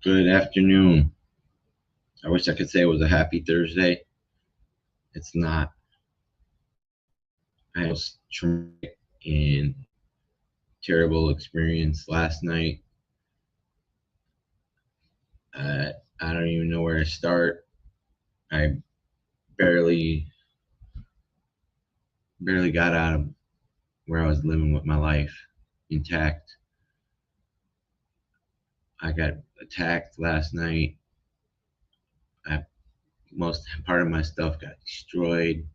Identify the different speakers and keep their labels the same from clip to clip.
Speaker 1: Good afternoon. I wish I could say it was a happy Thursday. It's not. I had a traumatic and terrible experience last night. I don't even know where to start. I barely, barely got out of where I was living with my life intact. I got attacked last night. I most part of my stuff got destroyed.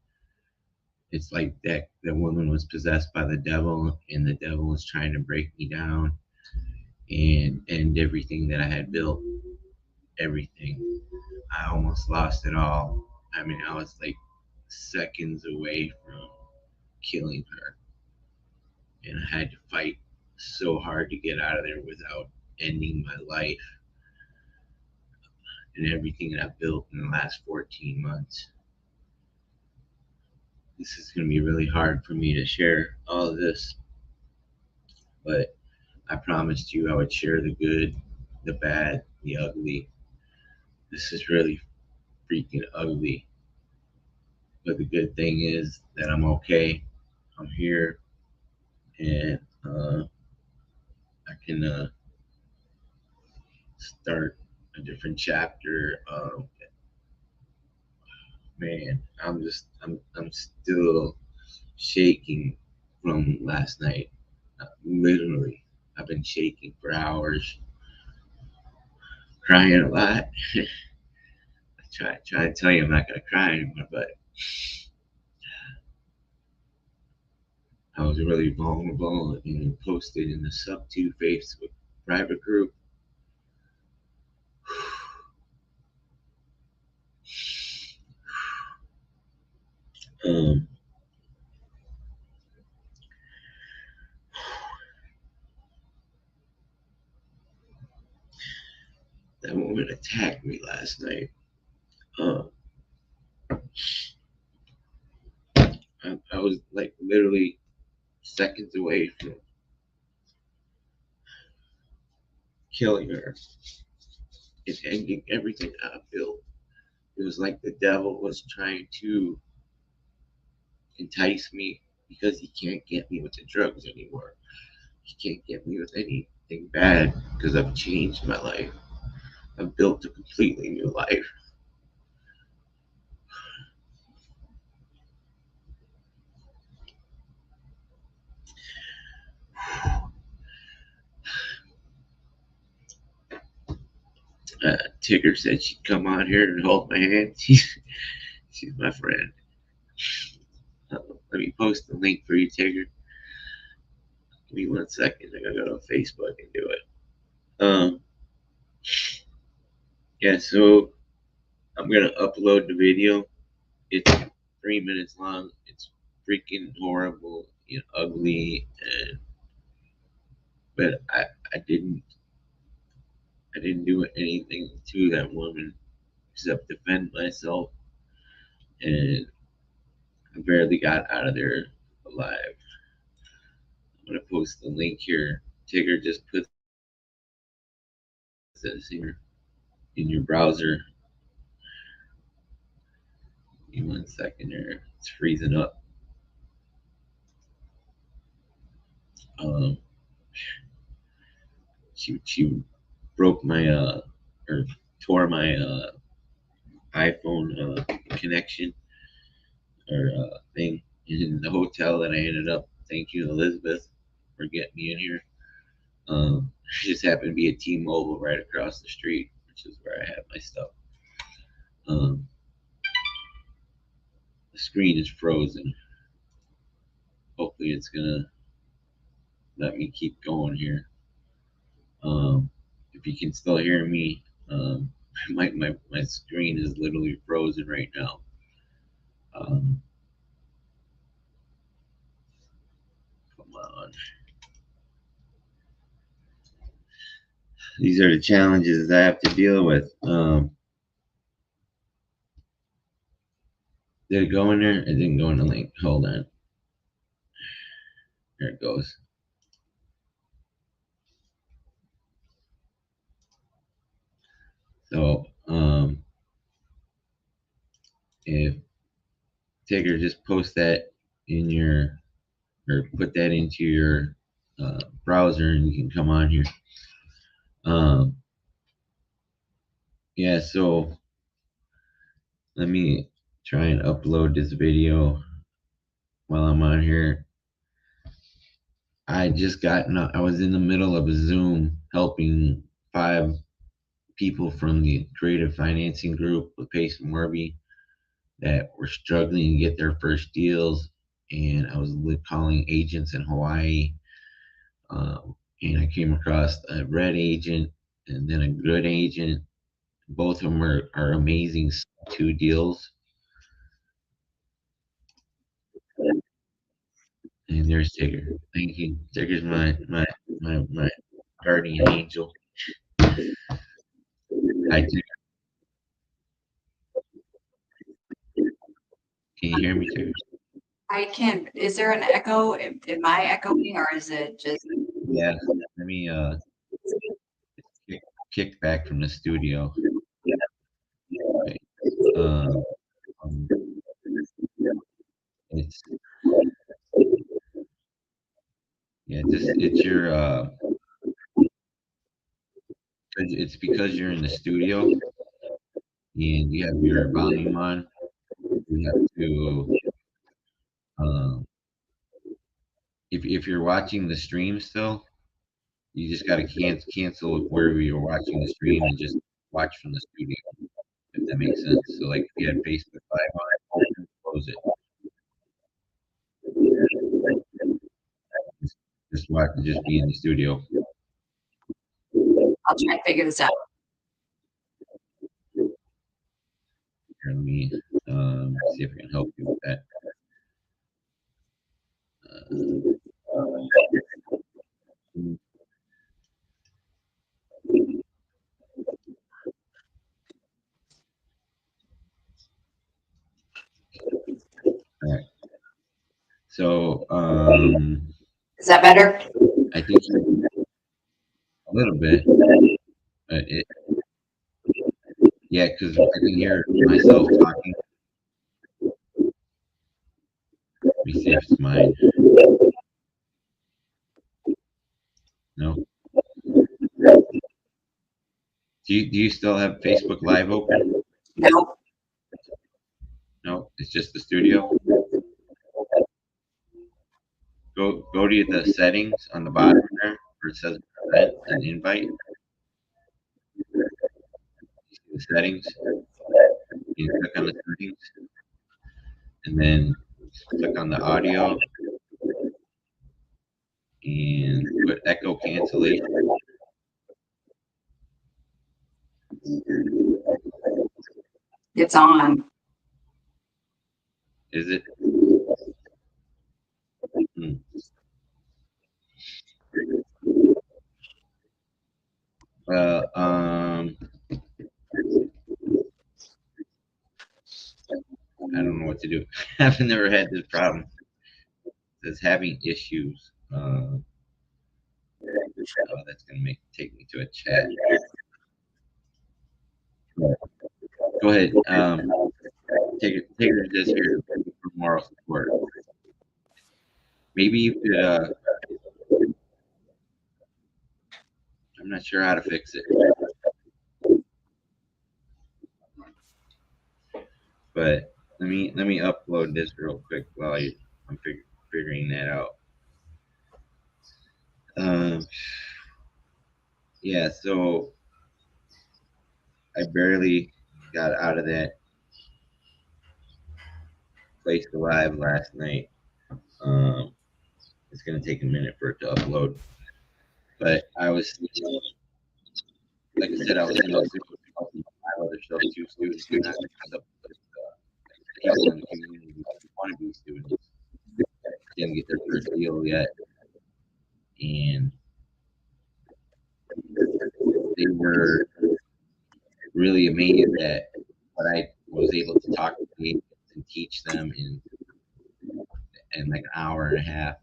Speaker 1: It's like that woman was possessed by the devil, and the devil was trying to break me down and end everything that I had built. Everything. I almost lost it all. I mean, I was like seconds away from killing her, and I had to fight so hard to get out of there without ending my life and everything that I've built in the last 14 months. This is going to be really hard for me to share all of this, but I promised you I would share the good, the bad, the ugly. This is really freaking ugly. But the good thing is that I'm okay. I'm here, and I can start a different chapter. Man, I'm still shaking from last night. Literally, I've been shaking for hours, crying a lot. I try to tell you I'm not gonna cry anymore, but I was really vulnerable and posted in the sub 2 Facebook private group. Um, that woman attacked me last night. Uh, I was like literally seconds away from killing her and ending everything I built. It was like the devil was trying to entice me because he can't get me with the drugs anymore. He can't get me with anything bad because I've changed my life. I've built a completely new life. Tigger said she'd come on here and hold my hand. She's my friend. Let me post the link for you, Tigger. Give me 1 second. I gotta go to Facebook and do it. Um, yeah, so I'm gonna upload the video. It's 3 minutes long. It's freaking horrible and ugly, and but I didn't do anything to that woman except defend myself, and I barely got out of there alive. I'm gonna post the link here. Tigger just put this here in your browser. Give me 1 second there. It's freezing up. Um, she broke my or tore my iPhone connection or thing in the hotel that I ended up. Thank you, Elizabeth, for getting me in here. It just happened to be a T-Mobile right across the street, which is where I had my stuff. Um, the screen is frozen. Hopefully, it's gonna let me keep going here. If you can still hear me, my screen is literally frozen right now. Um, Come on. These are the challenges I have to deal with. Did it go in there? It didn't go in the link. Hold on. There it goes. So if Tigger, just post that in your, or put that into your browser, and you can come on here. Um, yeah, so let me try and upload this video while I'm on here. I was in the middle of a Zoom helping 5 people from the creative financing group with Pace and Warby that were struggling to get their first deals. And I was calling agents in Hawaii. And I came across a red agent and then a good agent. Both of them are amazing 2 deals. And there's Tigger. Thank you. Tigger's my guardian angel. Hi, Tigger. Can you hear me, Tigger?
Speaker 2: I can. Is there an echo? Am I echoing or is it just?
Speaker 1: Yeah. Let me kick back from the studio. Okay. Um, um, it's it's your it's because you're in the studio and you have your volume on. You have to um, if you're watching the stream still, you just got to cancel wherever you're watching the stream and just watch from the studio. If that makes sense. So like if you had Facebook Live on, close it. Just watch. Just be in the studio.
Speaker 2: I'll try and figure this out.
Speaker 1: Here, let me see if I can help you with that. All right. So
Speaker 2: Is that better?
Speaker 1: I think a little bit. It, yeah, because I can hear myself talking. Let me see if it's mine. No. Do you still have Facebook Live open?
Speaker 2: No.
Speaker 1: No, it's just the studio. Go to the settings on the bottom there where it says present and invite. The settings. You click on the settings, and then click on the audio and put echo cancellation.
Speaker 2: It's on.
Speaker 1: Is it? Hmm. Well, I don't know what to do. I've never had this problem. It's having issues. Oh, that's gonna take me to a chat. Go ahead. Take it this here for moral support. Maybe you could. I'm not sure how to fix it, but let me upload this real quick while I'm figuring that out. Um, yeah. So I barely got out of that place alive last night. Um, it's gonna take a minute for it to upload, but I was, like I said, I was in those helping 5 other substitute students, and not the people in the community who want to be students didn't get their first deal yet, and they were really amazed at what I was able to talk to them and teach them in like an hour and a half.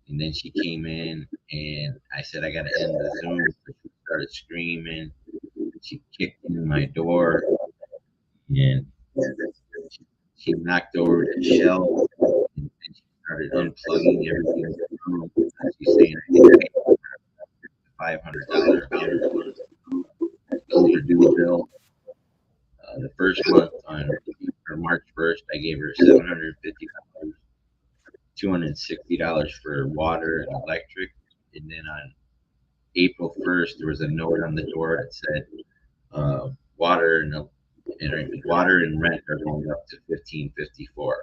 Speaker 1: And then she came in, and I said, I got to end the Zoom. She started screaming. She kicked in my door and she knocked over the shelf and she started unplugging everything in the room. She's saying I didn't pay $500 overdue bill. The first month on March 1st, I gave her $750, $260 for water and electric. And then on April 1st, there was a note on the door that said uh, water water and rent are going up to $15.54.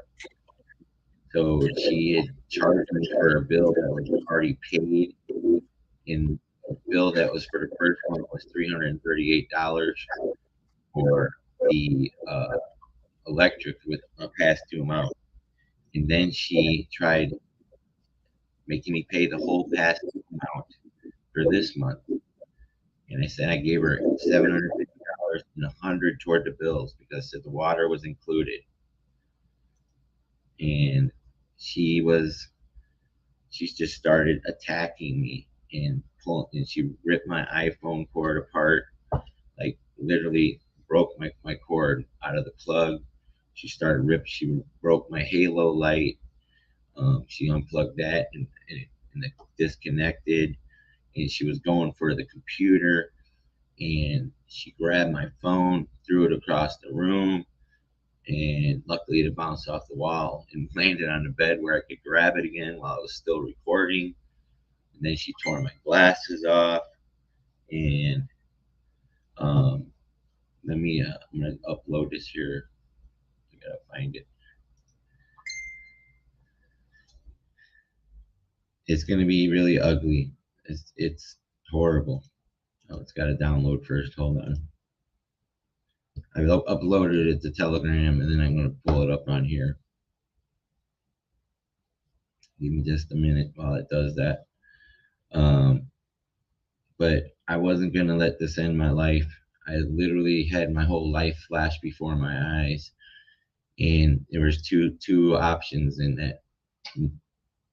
Speaker 1: So she had charged me for a bill that was already paid. In a bill that was for the first one was $338 for the electric with a past due amount. And then she tried making me pay the whole past due amount for this month. And I said I gave her $750 and $100 toward the bills because I said the water was included. And she just started attacking me and she ripped my iPhone cord apart, like literally broke my cord out of the plug. She broke my halo light. She unplugged that and it disconnected, and she was going for the computer, and she grabbed my phone, threw it across the room, and luckily it bounced off the wall and landed on the bed where I could grab it again while I was still recording. And then she tore my glasses off, and um, I'm gonna upload this here. I gotta find it. It's gonna be really ugly. It's horrible. Oh, it's got to download first. Hold on. I uploaded it to Telegram, and then I'm gonna pull it up on here. Give me just a minute while it does that. But I wasn't gonna let this end my life. I literally had my whole life flash before my eyes, and there was two options in that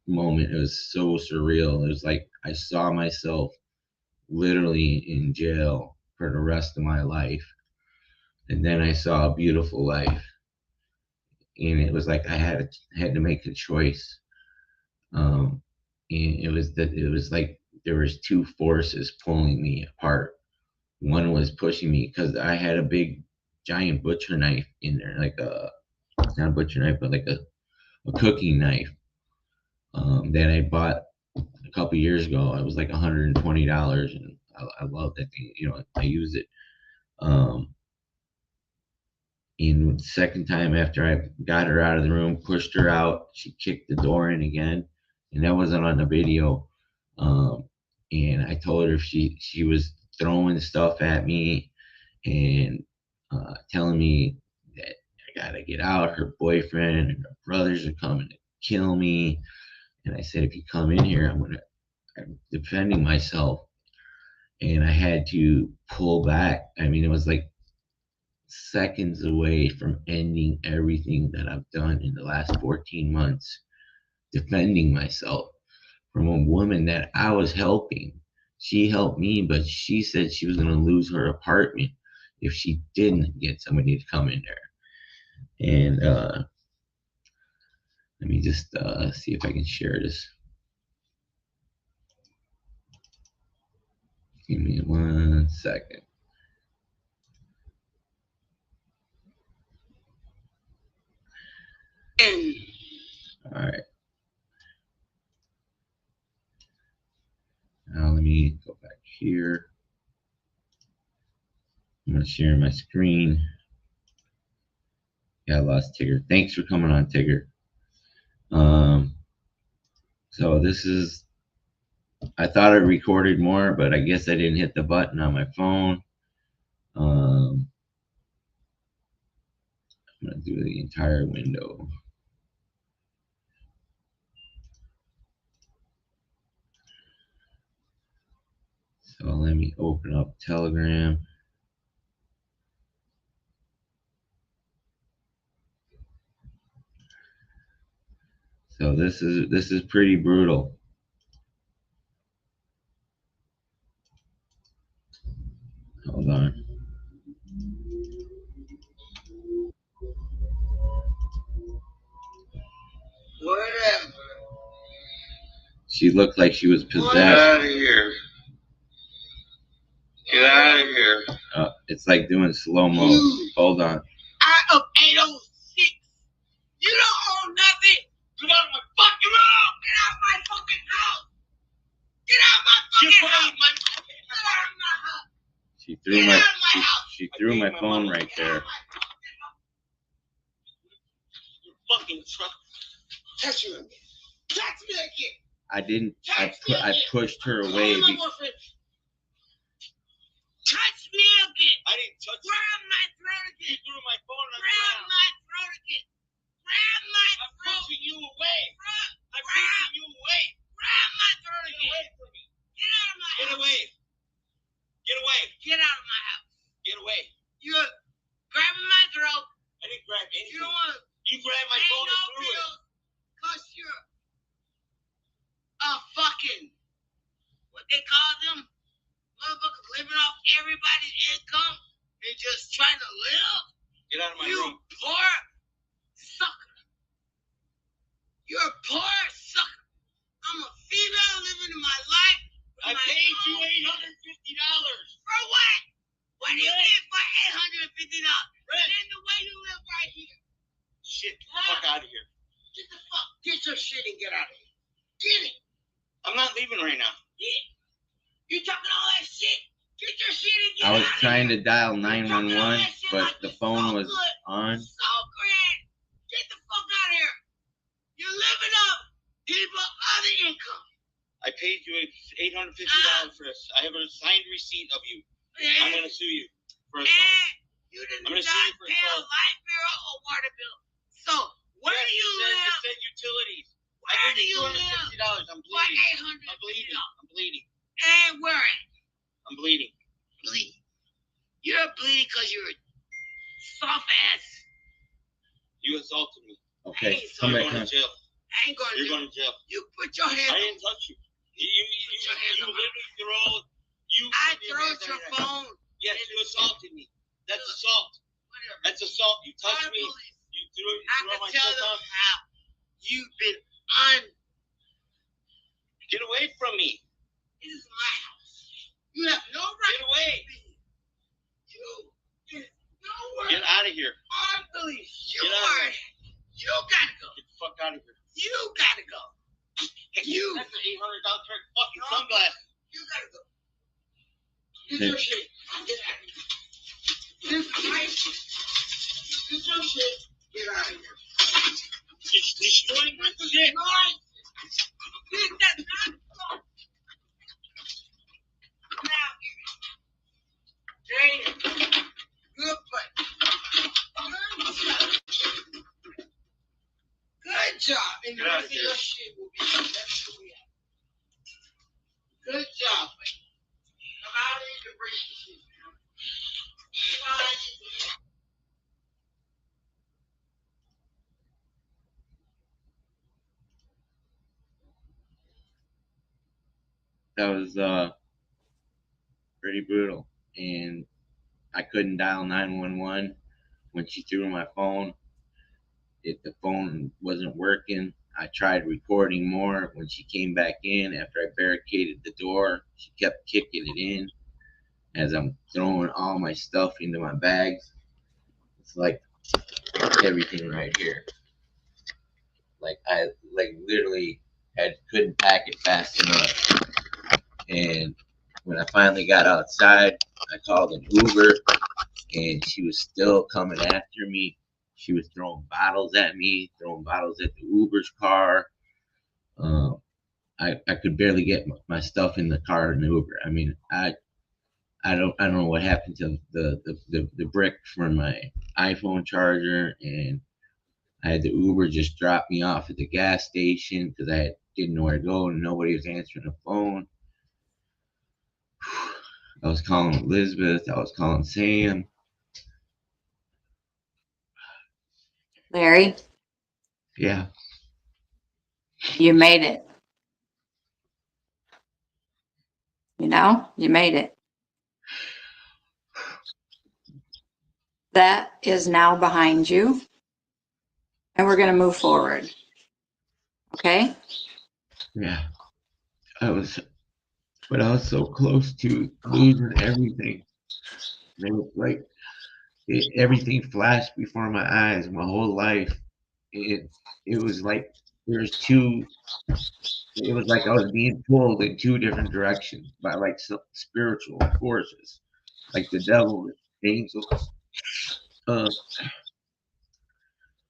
Speaker 1: moment. It was so surreal. It was like I saw myself literally in jail for the rest of my life, and then I saw a beautiful life, and it was like I had to make a choice. And it was like there was two forces pulling me apart. One was pushing me because I had a big giant butcher knife in there, like a not a butcher knife, but like a cooking knife that I bought a couple years ago. It was like $120, and I love that thing. I use it. And the second time after I got her out of the room, pushed her out, she kicked the door in again, and that wasn't on the video. Um, and I told her if she was throwing stuff at me and telling me that I gotta get out. Her boyfriend and her brothers are coming to kill me. And I said, if you come in here, I'm defending myself. And I had to pull back. I mean, it was like seconds away from ending everything that I've done in the last 14 months, defending myself from a woman that I was helping. She helped me, but she said she was going to lose her apartment if she didn't get somebody to come in there. And let me just see if I can share this. Give me 1 second. All right. Now let me go back here. I'm going to share my screen. Yeah, I lost Tigger. Thanks for coming on, Tigger. So this is, I thought I recorded more, but I guess I didn't hit the button on my phone. I'm going to do the entire window. So let me open up Telegram. So this is pretty brutal. Hold on.
Speaker 3: Whatever.
Speaker 1: She looked like she was
Speaker 3: Get
Speaker 1: possessed.
Speaker 3: out of here. Get out of here.
Speaker 1: It's like doing slow-mo. Hold on.
Speaker 3: I of 806. You don't own nothing. Get out of my fucking room. Get out of my fucking house. Get out of my fucking house. Get out of my house.
Speaker 1: She threw my phone right there.
Speaker 3: Your fucking truck. Touch me again. Touch me again.
Speaker 1: I didn't. I pushed her away.
Speaker 3: Touch me again. I didn't touch you. Grab my throat again. You threw my phone on the ground. Grab my throat again. Grab my throat. I'm pushing you away. I'm pushing you away. Grab my throat again. Get away from me. Get out of my house. Get away. Get away. Get out of my house. Get away. You're grabbing my throat. I didn't grab anything. You grabbed my phone and threw it. Because you're a fucking, what they call them? Motherfuckers living off everybody's income and just trying to live. Get out of my room. You poor sucker. You're a poor sucker. I'm a female living in my life. I paid you $850. For what? What do you get for $850? And the way you live right here. Shit, get the fuck out of here. Get your shit and get out of here. Get it. I'm not leaving right now. Yeah. You talking all that shit? Get your shit and get out.
Speaker 1: I was trying to dial 911, but the phone was on.
Speaker 3: So great. Get the fuck out of here. You're living up people other income. I paid you $850 for this. I have a signed receipt of you. I'm gonna sue you for assault. You did not pay a light bill or water bill. So where do you live? It said utilities. Where do you live? I'm bleeding. I'm bleeding. And where at? I'm bleeding. Bleeding. You're bleeding because you're a soft ass. You assaulted me.
Speaker 1: Okay,
Speaker 3: come back. You're going to jail. I ain't going to jail. You're going to jail. You put your hands. I didn't touch you. You literally throw. I threw your phone. Yes, you assaulted me. That's assault. Whatever. That's assault. You touched me. You threw my stuff up. How you've been Get away from me. This is my house. You have no right. Get away. Get out of here. Unbelievable. You gotta go. Get the fuck out of here. You gotta go. That's an $800 fucking sunglasses. You gotta go. Get your shit. Get out of here. This is my shit. Get your shit. Get out of here. You're destroying my shit. This does not go. Now, Jane, good play. Good job. And the rest of your shit will be the best we have. Good job, man. Come out and you can break the shit. Come out and you can.
Speaker 1: That was pretty brutal, and I couldn't dial 911 when she threw my phone. The phone wasn't working. I tried recording more. When she came back in after I barricaded the door, she kept kicking it in as I'm throwing all my stuff into my bags. It's like everything right here. Like I literally couldn't pack it fast enough. And when I finally got outside, I called an Uber, and she was still coming after me. She was throwing bottles at me, throwing bottles at the Uber's car. I could barely get my stuff in the car in the Uber. I mean, I don't know what happened to the brick for my iPhone charger, and I had the Uber just drop me off at the gas station because I didn't know where to go and nobody was answering the phone. I was calling Elizabeth. I was calling Sam.
Speaker 2: Larry,
Speaker 1: Yeah.
Speaker 2: you made it. You know, you made it. That is now behind you, and we're going to move forward. Okay.
Speaker 1: Yeah, I was, but I was so close to losing everything. And it was like everything flashed before my eyes, my whole life. It it was like there's two. It was like I was being pulled in two different directions by like some spiritual forces, like the devil, angels. Uh,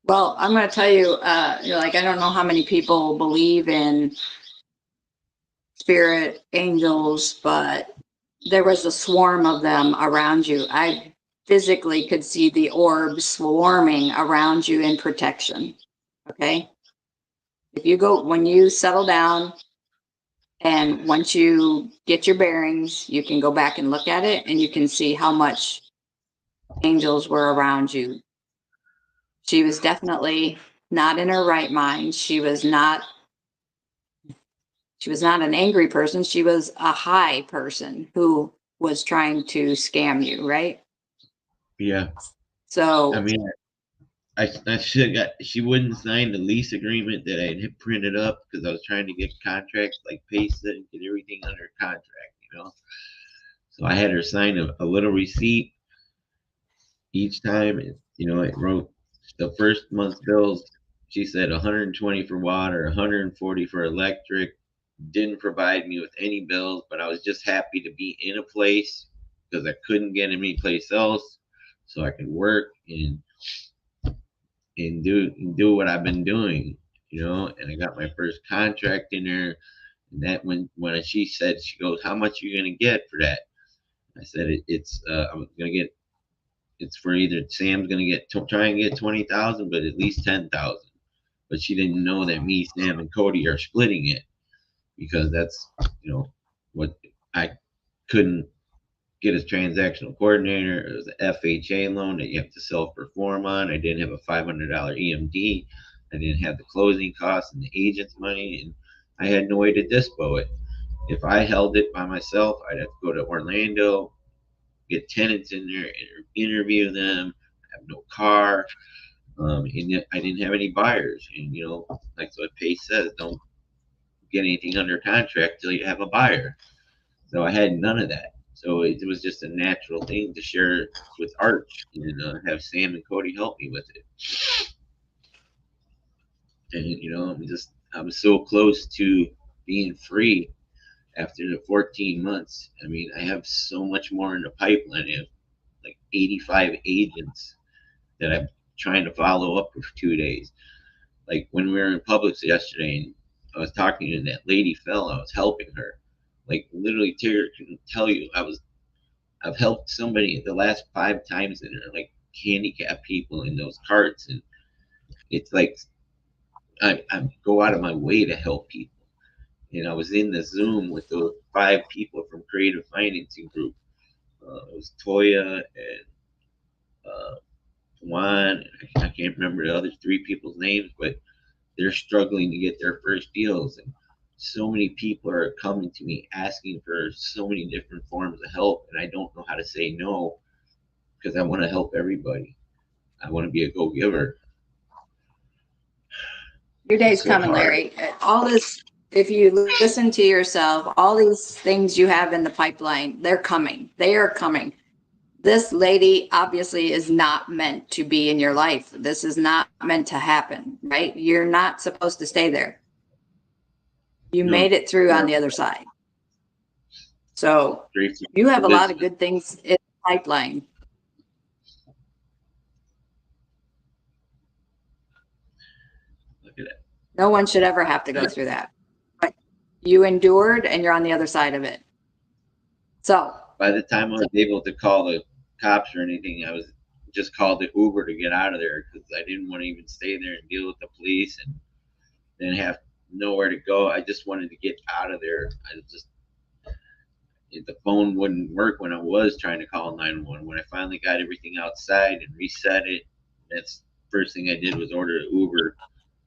Speaker 2: Well, I'm going to tell you, you're like, I don't know how many people believe in spirit angels, but there was a swarm of them around you. I physically could see the orbs swarming around you in protection. Okay. If you go, when you settle down and once you get your bearings, you can go back and look at it and you can see how much angels were around you. She was definitely not in her right mind. She was not an angry person. She was a high person who was trying to scam you, right?
Speaker 1: yeah, I
Speaker 2: So,
Speaker 1: mean, I should have got. She wouldn't sign the lease agreement that I had printed up because I was trying to get contracts like paste it and get everything under contract. So I had her sign a little receipt each time. It wrote the first month's bills. She said 120 for water, 140 for electric. Didn't provide me with any bills, but I was just happy to be in a place because I couldn't get any place else, so I could work and do what I've been doing. And I got my first contract in there. And that when she said, she goes, "How much are you gonna get for that?" I said, I'm gonna get. It's for either Sam's gonna try and get 20,000, but at least 10,000. But she didn't know that me, Sam, and Cody are splitting it because that's what I couldn't get a transactional coordinator. It was an FHA loan that you have to self-perform on. I didn't have a $500 EMD. I didn't have the closing costs and the agent's money, and I had no way to dispo it. If I held it by myself, I'd have to go to Orlando, get tenants in there, interview them. I have no car, and I didn't have any buyers. And like what Pace says, don't get anything under contract till you have a buyer. So I had none of that. So it was just a natural thing to share with Arch and have Sam and Cody help me with it. And I'm so close to being free after the 14 months. I mean, I have so much more in the pipeline. I have like 85 agents that I'm trying to follow up for 2 days. Like when we were in Publix yesterday and I was talking to that lady fell, I was helping her. Like literally, Tigger can tell you, I've helped somebody the last 5 times in there, like handicapped people in those carts, and it's like I go out of my way to help people. And I was in the Zoom with those 5 people from Creative Financing Group. It was Toya and Juan. I can't remember the other 3 people's names, but they're struggling to get their first deals, and so many people are coming to me asking for so many different forms of help, and I don't know how to say no because I want to help everybody. I want to be a go-giver.
Speaker 2: your day's
Speaker 1: It's so
Speaker 2: coming,
Speaker 1: hard.
Speaker 2: Larry. All this, if you listen to yourself, all these things you have in the pipeline, they're coming. They are coming. This lady obviously is not meant to be in your life. This is not meant to happen, right? You're not supposed to stay there. You
Speaker 1: No,
Speaker 2: made it through on the other side. So
Speaker 1: straight
Speaker 2: you have a
Speaker 1: from
Speaker 2: lot of
Speaker 1: Elizabeth.
Speaker 2: good things in the pipeline.
Speaker 1: Look at that.
Speaker 2: No one should ever have to go through that. But you endured and you're on the other side of it. So
Speaker 1: By the time I was able to call the cops or anything, I was just called the Uber to get out of there because I didn't want to even stay there and deal with the police and then have nowhere to go. I just wanted to get out of there. The phone wouldn't work when I was trying to call 911. When I finally got everything outside and reset it, that's first thing I did was order an Uber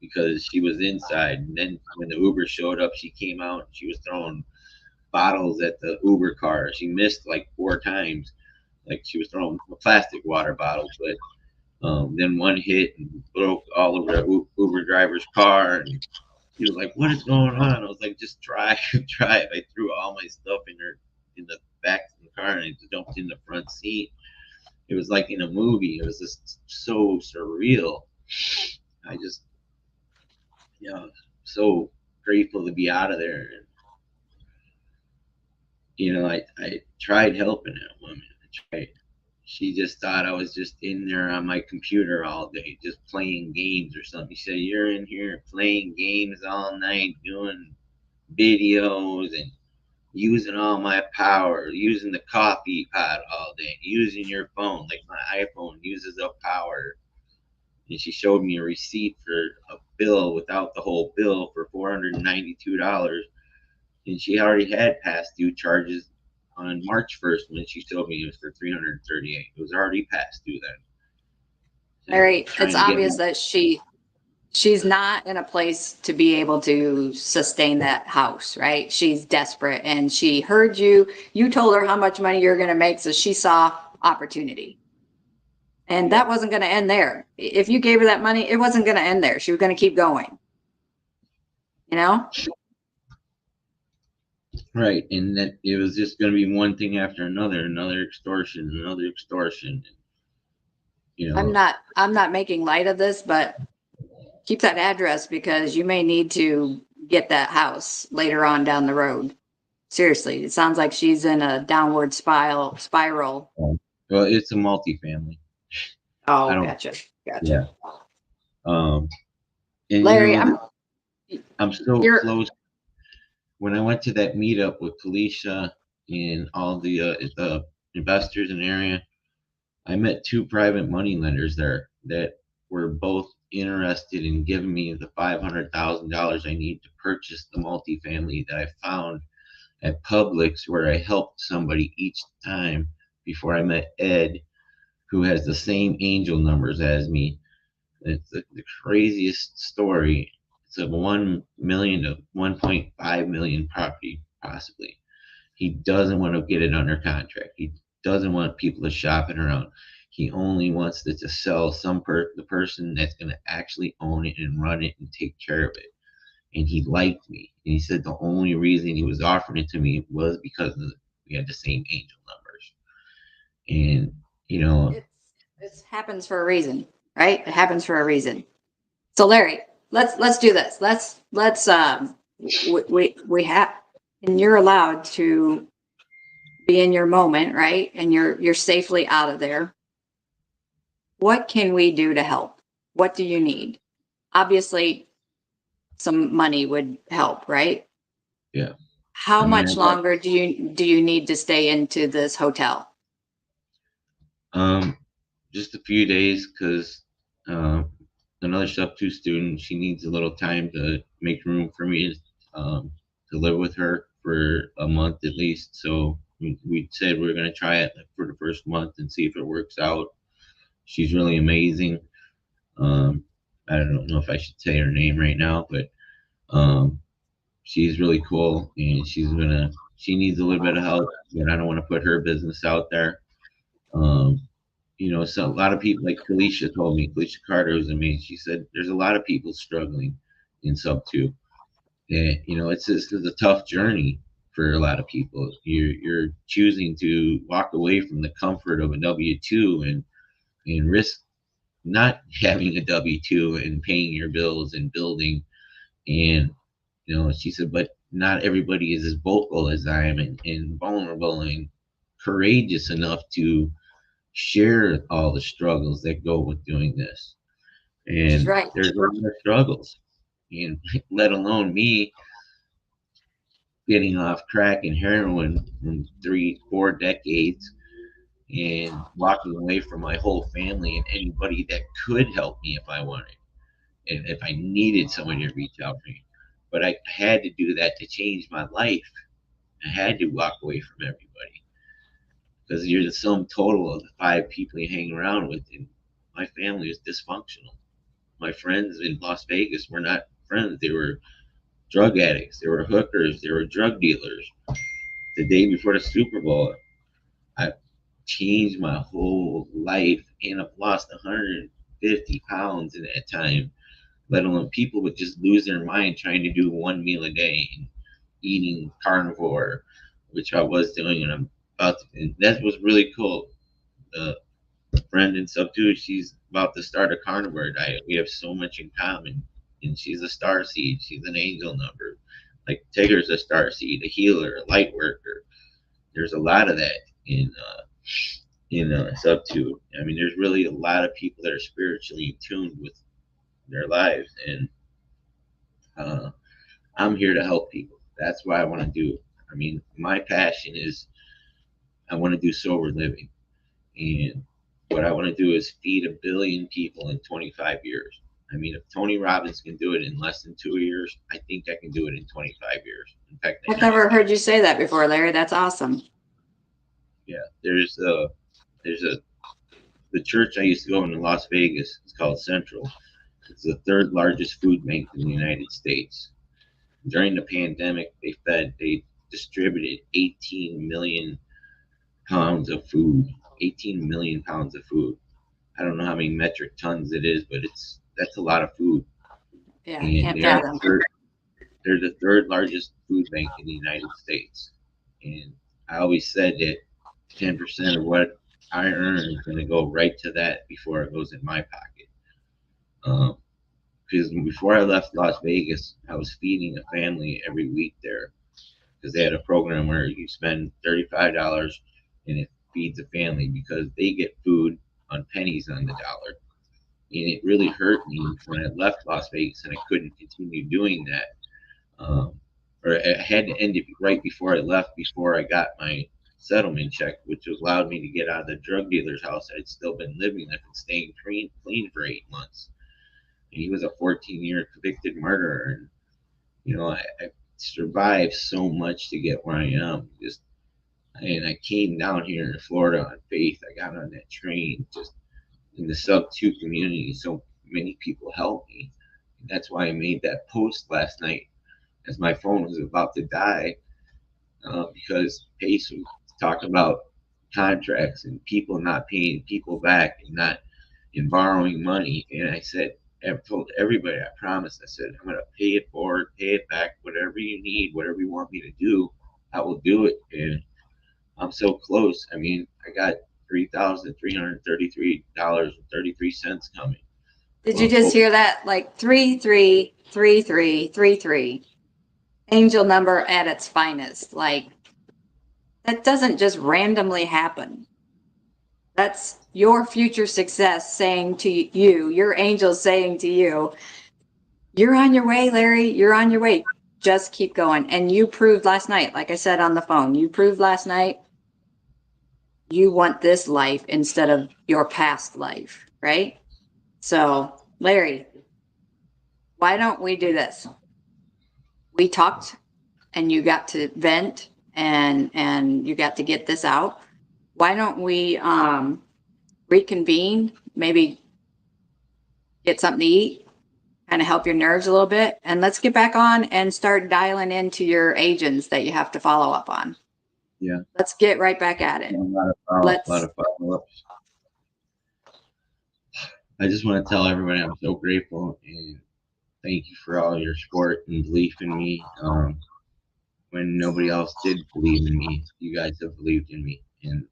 Speaker 1: because she was inside. And then when the Uber showed up, she came out and she was throwing bottles at the Uber car. She missed like 4 times. Like she was throwing plastic water bottles, but then one hit and broke all over the Uber driver's car. And He was like, "What is going on?" I was like, "Just drive, drive." I threw all my stuff in the back of the car, and I jumped in the front seat. It was like in a movie. It was just so surreal. I just, so grateful to be out of there. And, I tried helping that woman. I tried. She just thought I was just in there on my computer all day, just playing games or something. She said, "You're in here playing games all night, doing videos and using all my power, using the coffee pot all day, using your phone, like my iPhone uses up power." And she showed me a receipt for a bill without the whole bill for $492. And she already had past due charges on March 1st when she showed me it was for 338. It was already past due then.
Speaker 2: Larry,
Speaker 1: Trying
Speaker 2: it's
Speaker 1: to get
Speaker 2: obvious
Speaker 1: me.
Speaker 2: that she's not in a place to be able to sustain that house, right? She's desperate and she heard you. You told her how much money you're going to make, so she saw opportunity. And that wasn't going to end there. If you gave her that money, it wasn't going to end there. She was going to keep going. You know?
Speaker 1: Right. And that it was just going to be one thing after another extortion, another extortion.
Speaker 2: I'm not making light of this, but keep that address because you may need to get that house later on down the road. Seriously, it sounds like she's in a downward spiral.
Speaker 1: Well, it's a multifamily. I
Speaker 2: Oh,
Speaker 1: don't,
Speaker 2: gotcha.
Speaker 1: yeah. Um, and
Speaker 2: Larry,
Speaker 1: I'm so
Speaker 2: you're
Speaker 1: close. When I went to that meetup with Felicia and all the investors in the area, I met two private money lenders there that were both interested in giving me the $500,000 I need to purchase the multifamily that I found at Publix, where I helped somebody each time before I met Ed, who has the same angel numbers as me. It's the craziest story. It's a 1 million to 1.5 million property, possibly. He doesn't want to get it under contract. He doesn't want people to shop it around. He only wants it to sell the person that's going to actually own it and run it and take care of it. And he liked me. And he said the only reason he was offering it to me was because we had the same angel numbers. And
Speaker 2: it happens for a reason, right? It happens for a reason. So Larry, let's do this. Let's we have, and you're allowed to be in your moment, right? And you're safely out of there. What can we do to help? What do you need? Obviously, some money would help, right?
Speaker 1: yeah,
Speaker 2: How
Speaker 1: I mean,
Speaker 2: much longer do you need to stay into this hotel?
Speaker 1: just a few days because another sub two student, she needs a little time to make room for me to live with her for a month at least. So we said we are going to try it for the first month and see if it works out. She's really amazing. Um, I don't know if I should say her name right now, but um, she's really cool and she needs a little bit of help, but I don't want to put her business out there. Um, so a lot of people, like Felicia told me, Felicia Carter was amazing. She said there's a lot of people struggling in sub two. And this is a tough journey for a lot of people. You're choosing to walk away from the comfort of a W-2 and risk not having a W-2 and paying your bills and building. And she said, but not everybody is as vocal as I am and vulnerable and courageous enough to share all the struggles that go with doing this.
Speaker 2: She's
Speaker 1: And
Speaker 2: right.
Speaker 1: there's a lot of struggles, and let alone me getting off crack and heroin in 3-4 decades and walking away from my whole family and anybody that could help me if I wanted and if I needed someone to reach out to me. But I had to do that to change my life. I had to walk away from everybody because you're the sum total of the 5 people you hang around with. And my family was dysfunctional. My friends in Las Vegas were not friends. They were drug addicts. They were hookers. They were drug dealers. The day before the Super Bowl, I changed my whole life and I've lost 150 pounds in that time. let alone people would just lose their mind trying to do one meal a day and eating carnivore, which I was doing, and I'm about to, and that was really cool. The friend in sub two, she's about to start a carnivore diet. We have so much in common, and she's a star seed. She's an angel number. Like Tigger's a star seed, a healer, a light worker. There's a lot of that in sub two. I mean, there's really a lot of people that are spiritually in tune with their lives, and uh, I'm here to help people. That's why I want to do. I mean, my passion is I want to do sober living, and what I want to do is feed 1 billion people in 25 years. I mean, if Tony Robbins can do it in less than 2 years, I think I can do it in 25 years. In fact,
Speaker 2: I've never heard you say that before, Larry. That's awesome.
Speaker 1: Yeah, there's the church I used to go in Las Vegas. It's called Central. It's the third largest food bank in the United States. During the pandemic, they distributed 18 million pounds of food. 18 million pounds of food. I don't know how many metric tons it is, but that's a lot of food.
Speaker 2: Yeah,
Speaker 1: And
Speaker 2: can't fathom.
Speaker 1: they're the third largest food bank in the United States. And I always said that 10% of what I earn is going to go right to that before it goes in my pocket. Because before I left Las Vegas, I was feeding a family every week there because they had a program where you spend $35 and it feeds a family because they get food on pennies on the dollar. And it really hurt me when I left Las Vegas and I couldn't continue doing that. Or I had to end it right before I left, before I got my settlement check, which allowed me to get out of the drug dealer's house I'd still been living in and staying clean for 8 months. And he was a 14-year convicted murderer. And, I survived so much to get where I am. And I came down here in Florida on faith. I got on that train just in the sub two community. So many people helped me. And that's why I made that post last night as my phone was about to die, because Pace was talking about contracts and people not paying people back and borrowing money. And I said, I've told everybody, I promised, I said, I'm going to pay it forward, pay it back, whatever you need, whatever you want me to do, I will do it. And I'm so close. I mean, I got $3,333.33 coming.
Speaker 2: Did you just hear that? Like 333333. Angel number at its finest. Like, that doesn't just randomly happen. That's your future success saying to you, your angel saying to you, you're on your way, Larry. You're on your way. Just keep going. And you proved last night, like I said on the phone, you proved last night you want this life instead of your past life, right? So, Larry, why don't we do this? We talked and you got to vent and you got to get this out. Why don't we reconvene, maybe get something to eat, kind of help your nerves a little bit, and let's get back on and start dialing into your agents that you have to follow up on.
Speaker 1: Yeah.
Speaker 2: Let's get right back at it.
Speaker 1: A lot of follow-ups. I just want to tell everybody I'm so grateful and thank you for all your support and belief in me. When nobody else did believe in me, you guys have believed in me, and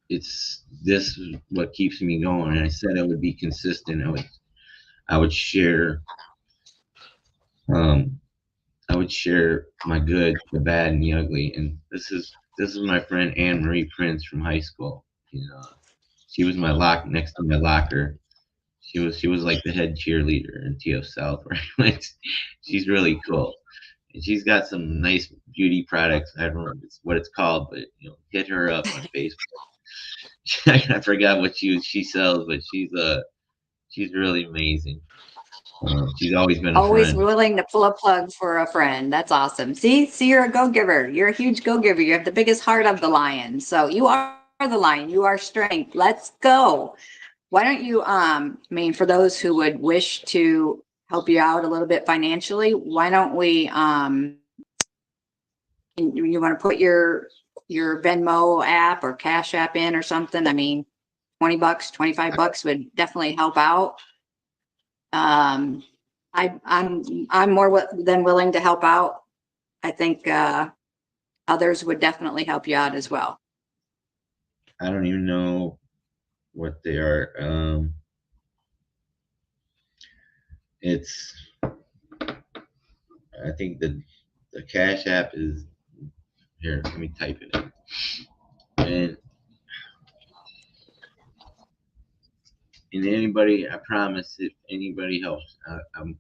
Speaker 1: it's this is what keeps me going. And I said I would be consistent. I would share. I would share my good, the bad, and the ugly. And this is my friend Anne Marie Prince from high school. She was my next to my locker. She was like the head cheerleader in TF South where I went. She's really cool. And she's got some nice beauty products. I don't know what it's called, but hit her up on Facebook. I forgot what she sells, but she's really amazing. She's always been
Speaker 2: always
Speaker 1: friend.
Speaker 2: willing to pull a plug for a friend. That's awesome. See, you're a go-giver. You're a huge go-giver. You have the biggest heart of the lion. So you are the lion. You are strength. Let's go. Why don't you, for those who would wish to help you out a little bit financially, why don't we, you want to put your Venmo app or Cash App in or something? I mean, $20, $25 would definitely help out. I'm more than willing to help out. I think others would definitely help you out as well.
Speaker 1: I don't even know what they are. It's I think the Cash App is here. Let me type it in. And anybody, I promise, if anybody helps, I'm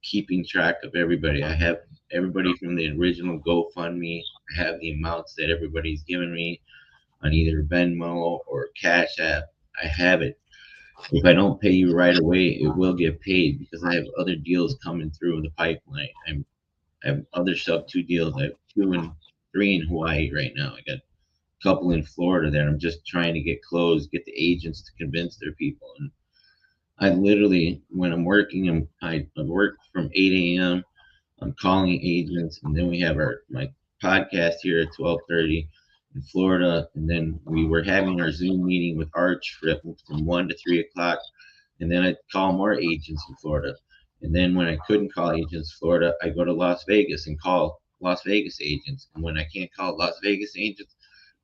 Speaker 1: keeping track of everybody. I have everybody from the original GoFundMe. I have the amounts that everybody's given me on either Venmo or Cash App. I have it. If I don't pay you right away, it will get paid because I have other deals coming through the pipeline. I have other sub 2 deals. I have 2 and 3 in Hawaii right now. I got a couple in Florida that I'm just trying to get closed, get the agents to convince their people. And I literally, when I'm working, I work from 8 a.m. I'm calling agents, and then we have my podcast here at 12:30 in Florida, and then we were having our Zoom meeting with Arch from 1 to 3 o'clock, and then I call more agents in Florida, and then when I couldn't call agents in Florida, I go to Las Vegas and call Las Vegas agents, and when I can't call Las Vegas agents,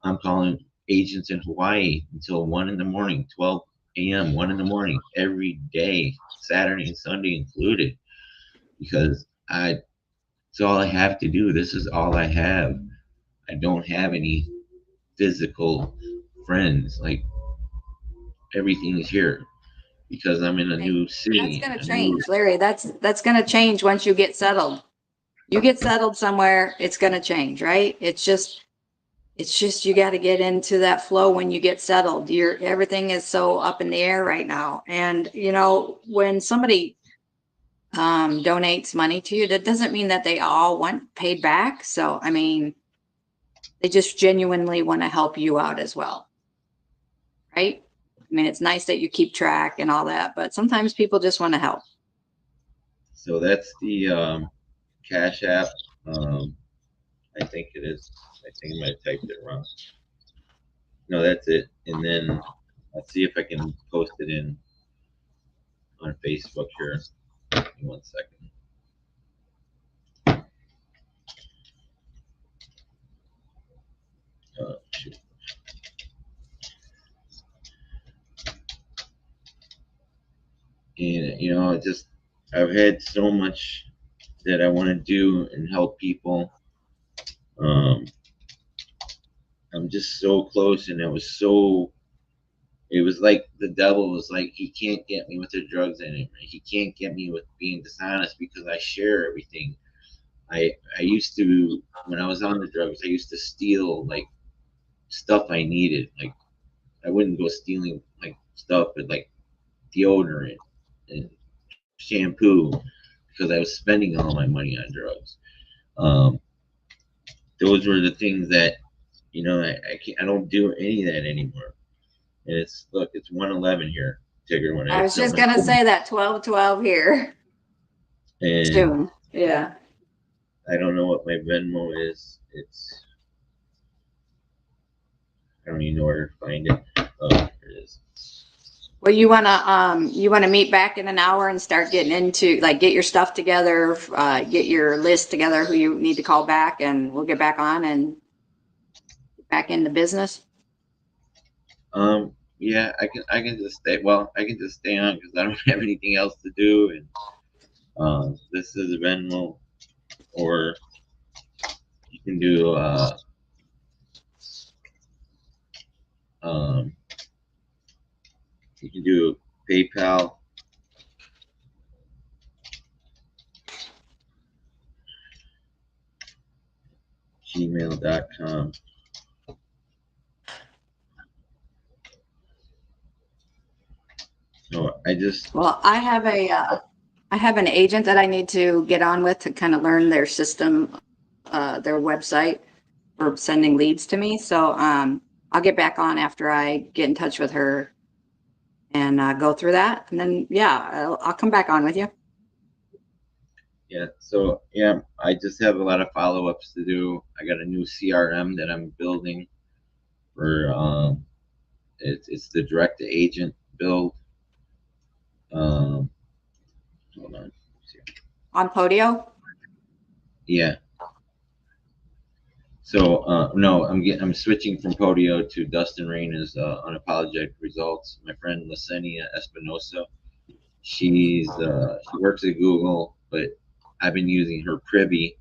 Speaker 1: I'm calling agents in Hawaii until 1 in the morning, 12 a.m., 1 in the morning, every day, Saturday and Sunday included, because it's all I have to do. This is all I have. I don't have any physical friends. Like, everything is here because I'm in a new city.
Speaker 2: That's going to change, Larry. That's going to change once you get settled. You get settled somewhere, it's going to change, right? It's just you got to get into that flow when you get settled. Everything is so up in the air right now. And when somebody donates money to you, that doesn't mean that they all want paid back. So, I mean, they just genuinely want to help you out as well. Right? I mean, it's nice that you keep track and all that, but sometimes people just want to help.
Speaker 1: So that's the Cash App. I think it is. I think I might have typed it wrong. No, that's it. And then let's see if I can post it on Facebook here. Give me 1 second. Shoot. And I've had so much that I want to do and help people. I'm just so close, and it was like the devil was like, he can't get me with the drugs anymore. He can't get me with being dishonest because I share everything. I used to, when I was on the drugs, I used to steal like stuff I needed. Like, I wouldn't go stealing like stuff, but like deodorant and shampoo because I was spending all my money on drugs. Those were the things that I don't do any of that anymore. And it's 1:11 here, Tigger. When
Speaker 2: I was just gonna say that 12:12 here.
Speaker 1: And
Speaker 2: soon, yeah.
Speaker 1: I don't know what my Venmo is. I don't even know where to find it. Oh, here it is.
Speaker 2: Well, you wanna meet back in an hour and start getting into, like, get your stuff together, get your list together, who you need to call back, and we'll get back on and back into business.
Speaker 1: Yeah, I can just stay. Well, I can just stay on because I don't have anything else to do. And this is Venmo, or you can do PayPal. gmail.com. So
Speaker 2: I have an agent that I need to get on with to kind of learn their system, their website for sending leads to me. So I'll get back on after I get in touch with her and go through that. And then, yeah, I'll come back on with you.
Speaker 1: Yeah. So, yeah, I just have a lot of follow-ups to do. I got a new CRM that I'm building for, it's the direct to agent build. Hold on.
Speaker 2: On Podio?
Speaker 1: Yeah. So no, I'm switching from Podio to Dustin Reyna's Unapologetic Results. My friend Lasenia Espinosa, she works at Google, but I've been using her Privy,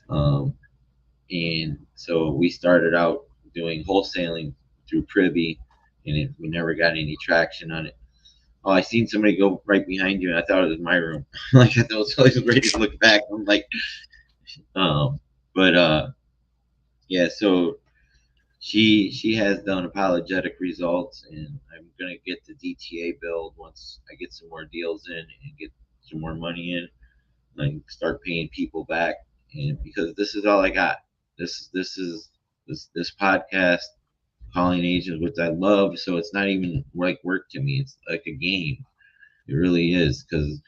Speaker 1: and so we started out doing wholesaling through Privy, and we never got any traction on it. Oh, I seen somebody go right behind you, and I thought it was my room. Like I thought I was ready to look back. I'm like, but yeah. So she has done apologetic results, and I'm gonna get the DTA build once I get some more deals in and get some more money in, and start paying people back. And because this is all I got. This podcast, calling agents, which I love. So it's not even like work to me. It's like a game. It really is, because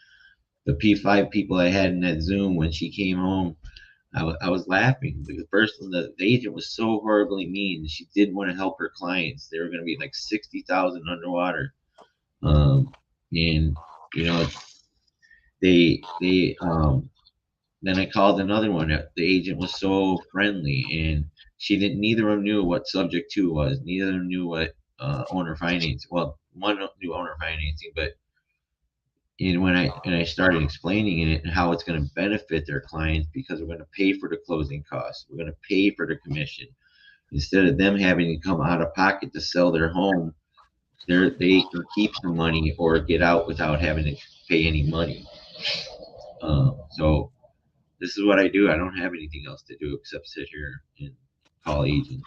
Speaker 1: the P5 people I had in that Zoom when she came home, I was laughing. The person, the agent was so horribly mean. She didn't want to help her clients. They were going to be like 60,000 underwater. And you know, they then I called another one. The agent was so friendly, and she didn't. Neither of them knew what subject two was. Neither of them knew what owner financing. Well, one knew owner financing, but and when I started explaining it and how it's going to benefit their clients, because we're going to pay for the closing costs, we're going to pay for the commission instead of them having to come out of pocket to sell their home. They can keep the money or get out without having to pay any money. So this is what I do. I don't have anything else to do except sit here and call agents.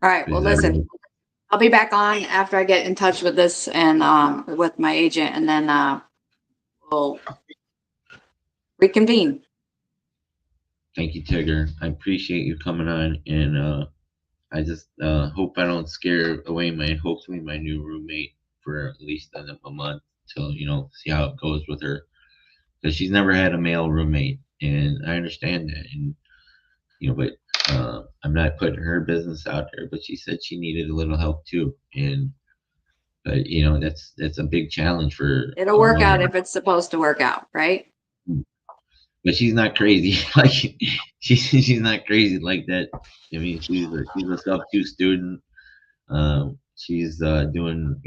Speaker 2: All right. Well, listen, I'll be back on after I get in touch with this and with my agent, and then we'll reconvene.
Speaker 1: Thank you, Tigger. I appreciate you coming on, and I just hope I don't scare away hopefully my new roommate for at least a month till see how it goes with her, because she's never had a male roommate, and I understand that, and but I'm not putting her business out there, but she said she needed a little help too, and but that's a big challenge for
Speaker 2: It'll work out if it's supposed to work out, right?
Speaker 1: But she's not crazy. Like she's not crazy like that. I mean, she's a sub two student. She's doing.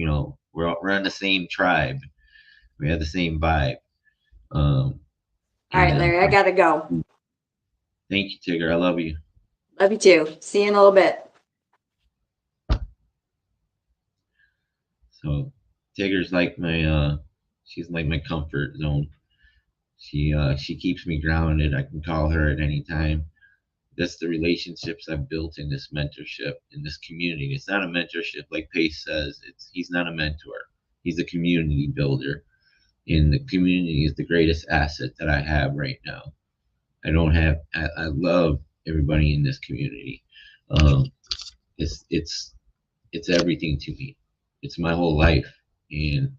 Speaker 1: We're on the same tribe. We have the same vibe.
Speaker 2: All right, Larry, I gotta go.
Speaker 1: Thank you, Tigger. I love you.
Speaker 2: Love you too. See you in a little bit.
Speaker 1: So Tigger's like she's like my comfort zone. She keeps me grounded. I can call her at any time. That's the relationships I've built in this mentorship, in this community. It's not a mentorship like Pace says. He's not a mentor. He's a community builder. And the community is the greatest asset that I have right now. I love everybody in this community. It's everything to me. It's my whole life. And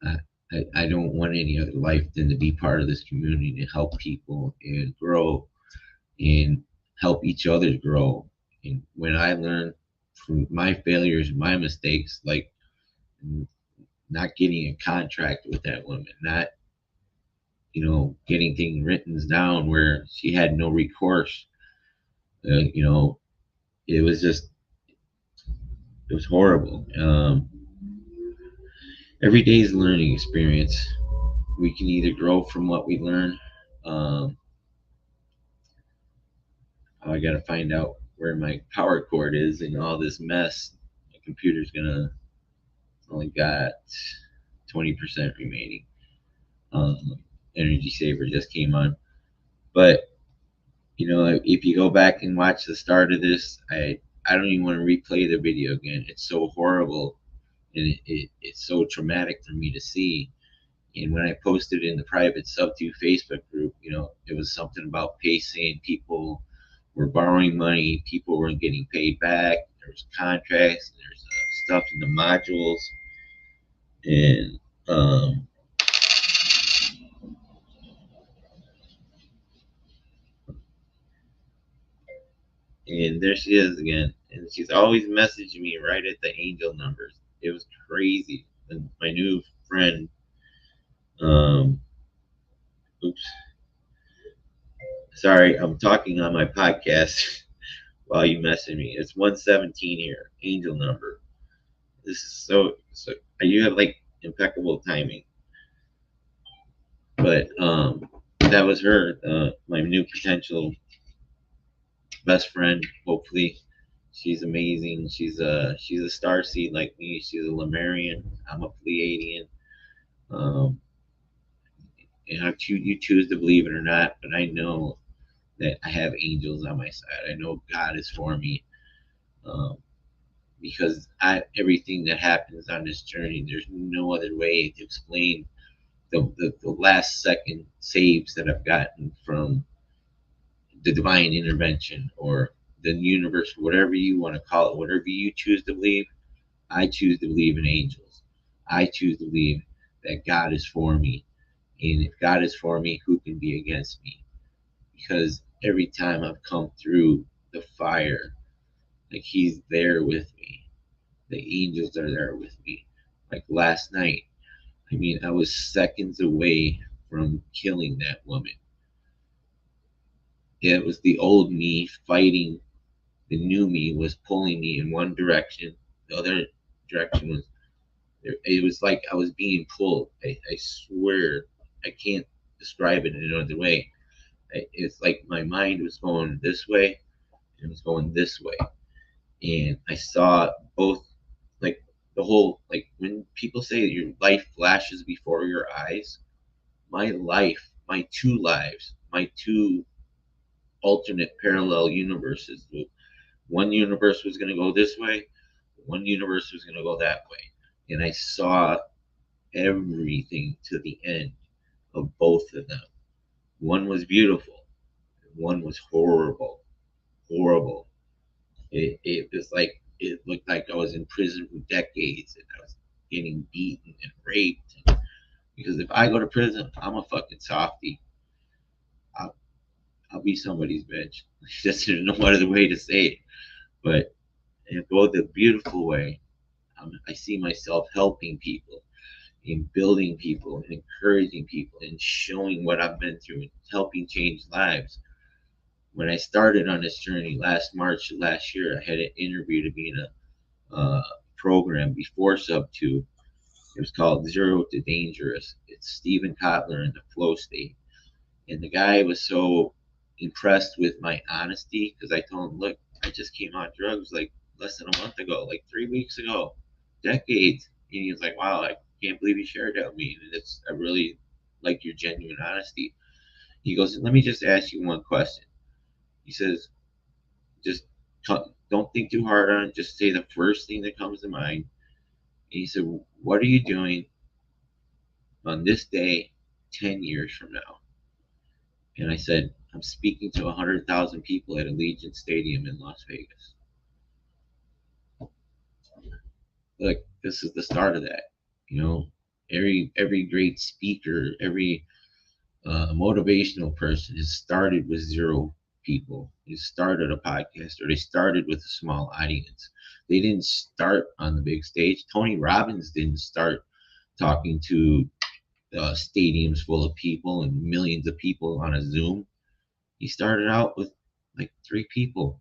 Speaker 1: I don't want any other life than to be part of this community, to help people and grow and help each other grow. And when I learn from my failures, my mistakes, like not getting a contract with that woman, not getting things written down where she had no recourse, it was horrible. Every day is a learning experience. We can either grow from what we learn. I got to find out where my power cord is and all this mess. My computer's only got 20% remaining. Energy saver just came on. But, if you go back and watch the start of this, I don't even want to replay the video again. It's so horrible, and it's so traumatic for me to see. And when I posted in the private sub2 Facebook group, it was something about Pace saying people were borrowing money, people weren't getting paid back. There was contracts, there's stuff in the modules, and there she is again, and she's always messaging me right at the angel numbers. It was crazy. And my new friend, Oops. Sorry, I'm talking on my podcast while you message me. It's 117 here, angel number. This is so. You have like impeccable timing. But that was her, my new potential best friend. Hopefully, she's amazing. She's a star seed like me. She's a Lemurian. I'm a Pleiadian. Um, you choose to believe it or not, but I know that I have angels on my side. I know God is for me. Um, because everything that happens on this journey, there's no other way to explain the last second saves that I've gotten from the divine intervention or the universe, whatever you want to call it, whatever you choose to believe. I choose to believe in angels. I choose to believe that God is for me. And if God is for me, who can be against me? Because every time I've come through the fire, like He's there with me. The angels are there with me. Like last night, I mean, I was seconds away from killing that woman. Yeah, it was the old me fighting. The new me was pulling me in one direction. The other direction was, it was like I was being pulled. I swear, I can't describe it in another way. It's like my mind was going this way and it was going this way. And I saw both, like the whole, like when people say your life flashes before your eyes, my life, my two lives, my two alternate parallel universes. One universe was going to go this way, one universe was going to go that way. And I saw everything to the end of both of them. One was beautiful, one was horrible. Horrible. It was like, it looked like I was in prison for decades and I was getting beaten and raped. Because if I go to prison, I'm a fucking softie. I'll, I'll be somebody's bitch. Just no other way to say it. But and go the beautiful way. I see myself helping people and building people and encouraging people and showing what I've been through and helping change lives. When I started on this journey last March of last year, I had an interview to be in a program before Sub 2. It was called Zero to Dangerous. It's Stephen Kotler in the flow state. And the guy was so impressed with my honesty because I told him, look, I just came on drugs like less than a month ago, like 3 weeks ago, decades. And he was like, wow, I can't believe you shared that with me. And I really like your genuine honesty. He goes, let me just ask you one question. He says, just don't think too hard on it. Just say the first thing that comes to mind. And he said, what are you doing on this day 10 years from now? And I said, I'm speaking to 100,000 people at Allegiant Stadium in Las Vegas. Look, this is the start of that. You know, every great speaker, every motivational person has started with zero people. They started a podcast or they started with a small audience. They didn't start on the big stage. Tony Robbins didn't start talking to stadiums full of people and millions of people on a Zoom. He started out with like 3 people.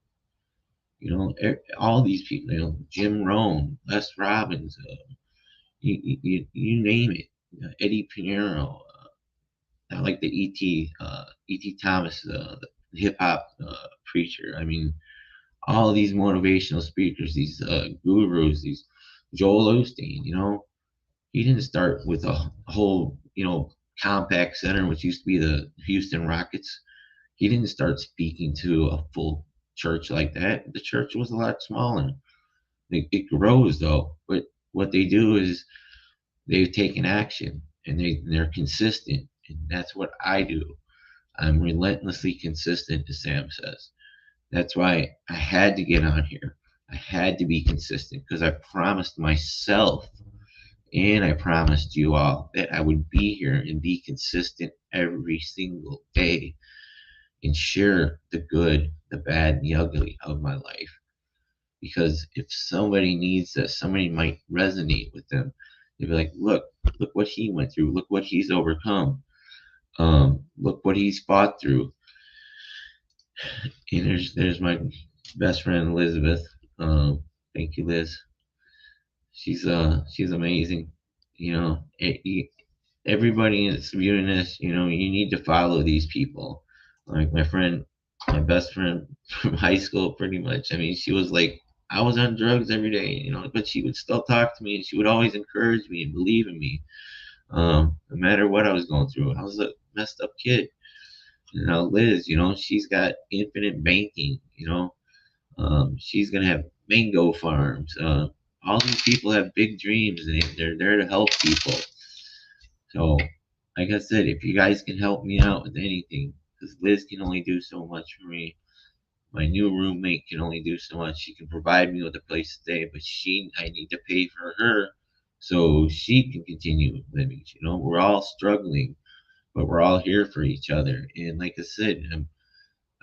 Speaker 1: You know, all these people. You know, Jim Rohn, Les Robbins, you name it. Eddie Pinero. I like the E.T. Thomas, the hip hop preacher. I mean, all these motivational speakers, these gurus, these Joel Osteen. You know, he didn't start with a whole, compact center, which used to be the Houston Rockets. He didn't start speaking to a full church like that. The church was a lot smaller. It grows though, but what they do is they've taken action and they're consistent, and that's what I do. I'm relentlessly consistent, as Sam says. That's why I had to get on here. I had to be consistent because I promised myself and I promised you all that I would be here and be consistent every single day and share the good, the bad, and the ugly of my life. Because if somebody needs this, somebody might resonate with them. They'd be like, look what he went through. Look what he's overcome. Look what he's fought through. And there's my best friend Elizabeth. Thank you, Liz. She's amazing. You know, everybody that's viewing this, you know, you need to follow these people. Like my best friend from high school, pretty much. I mean, she was like, I was on drugs every day, you know, but she would still talk to me, and she would always encourage me and believe in me, no matter what I was going through. I was a messed up kid. You know, Liz, you know, she's got infinite banking. You know, she's gonna have mango farms. All these people have big dreams, and they're there to help people. So, like I said, if you guys can help me out with anything, because Liz can only do so much for me. My new roommate can only do so much. She can provide me with a place to stay, but I need to pay for her so she can continue living. You know, we're all struggling, but we're all here for each other. And like I said,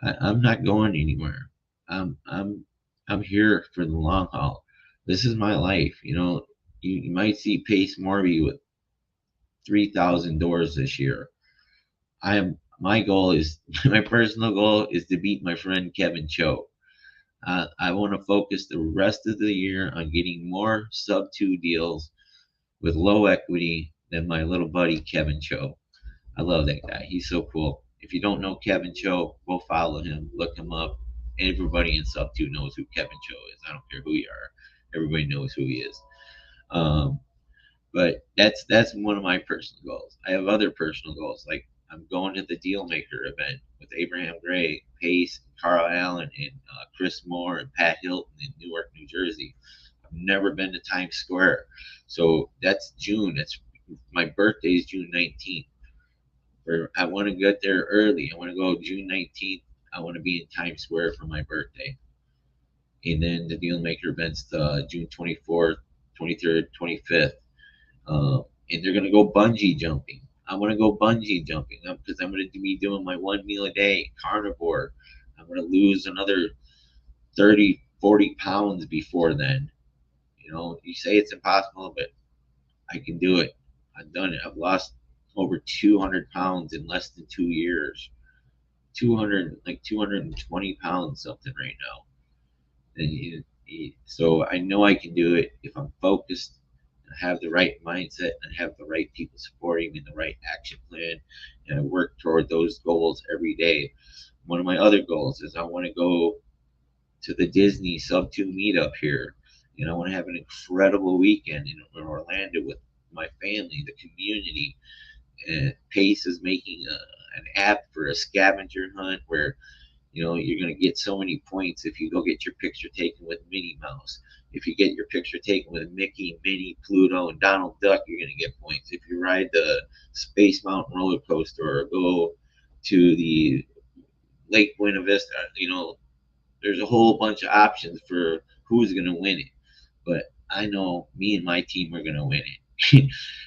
Speaker 1: I'm not going anywhere. I'm I'm I'm here for the long haul. This is my life. You know, you might see Pace Morby with 3,000 doors this year. My goal is my personal goal is to beat my friend Kevin Cho. I want to focus the rest of the year on getting more sub two deals with low equity than my little buddy Kevin Cho. I love that guy. He's so cool. If you don't know Kevin Cho, go follow him, look him up. Everybody in sub two knows who Kevin Cho is. I don't care who you are. Everybody knows who he is. Um, but that's one of my personal goals. I have other personal goals, like I'm going to the Dealmaker event with Abraham Gray, Pace, Carl Allen, and Chris Moore and Pat Hilton in Newark, New Jersey. I've never been to Times Square, so that's June. That's my birthday is June 19th. I want to get there early. I want to go June 19th. I want to be in Times Square for my birthday, and then the Dealmaker events June 24th, 23rd, 25th. And they're gonna go bungee jumping. I want to go bungee jumping because I'm going to be doing my one meal a day carnivore. I'm going to lose another 30, 40 pounds before then. You know, you say it's impossible, but I can do it. I've done it. I've lost over 200 pounds in less than 2 years. 220 pounds something right now. So I know I can do it if I'm focused, have the right mindset, and have the right people supporting me, and the right action plan, and I work toward those goals every day. One of my other goals is I want to go to the Disney Sub 2 meetup here. You know, I want to have an incredible weekend in Orlando with my family, the community. And Pace is making an app for a scavenger hunt where you know, you're going to get so many points if you go get your picture taken with Minnie Mouse. If you get your picture taken with Mickey, Minnie, Pluto, and Donald Duck, you're going to get points. If you ride the Space Mountain roller coaster or go to the Lake Buena Vista, you know, there's a whole bunch of options for who's going to win it. But I know me and my team are going to win it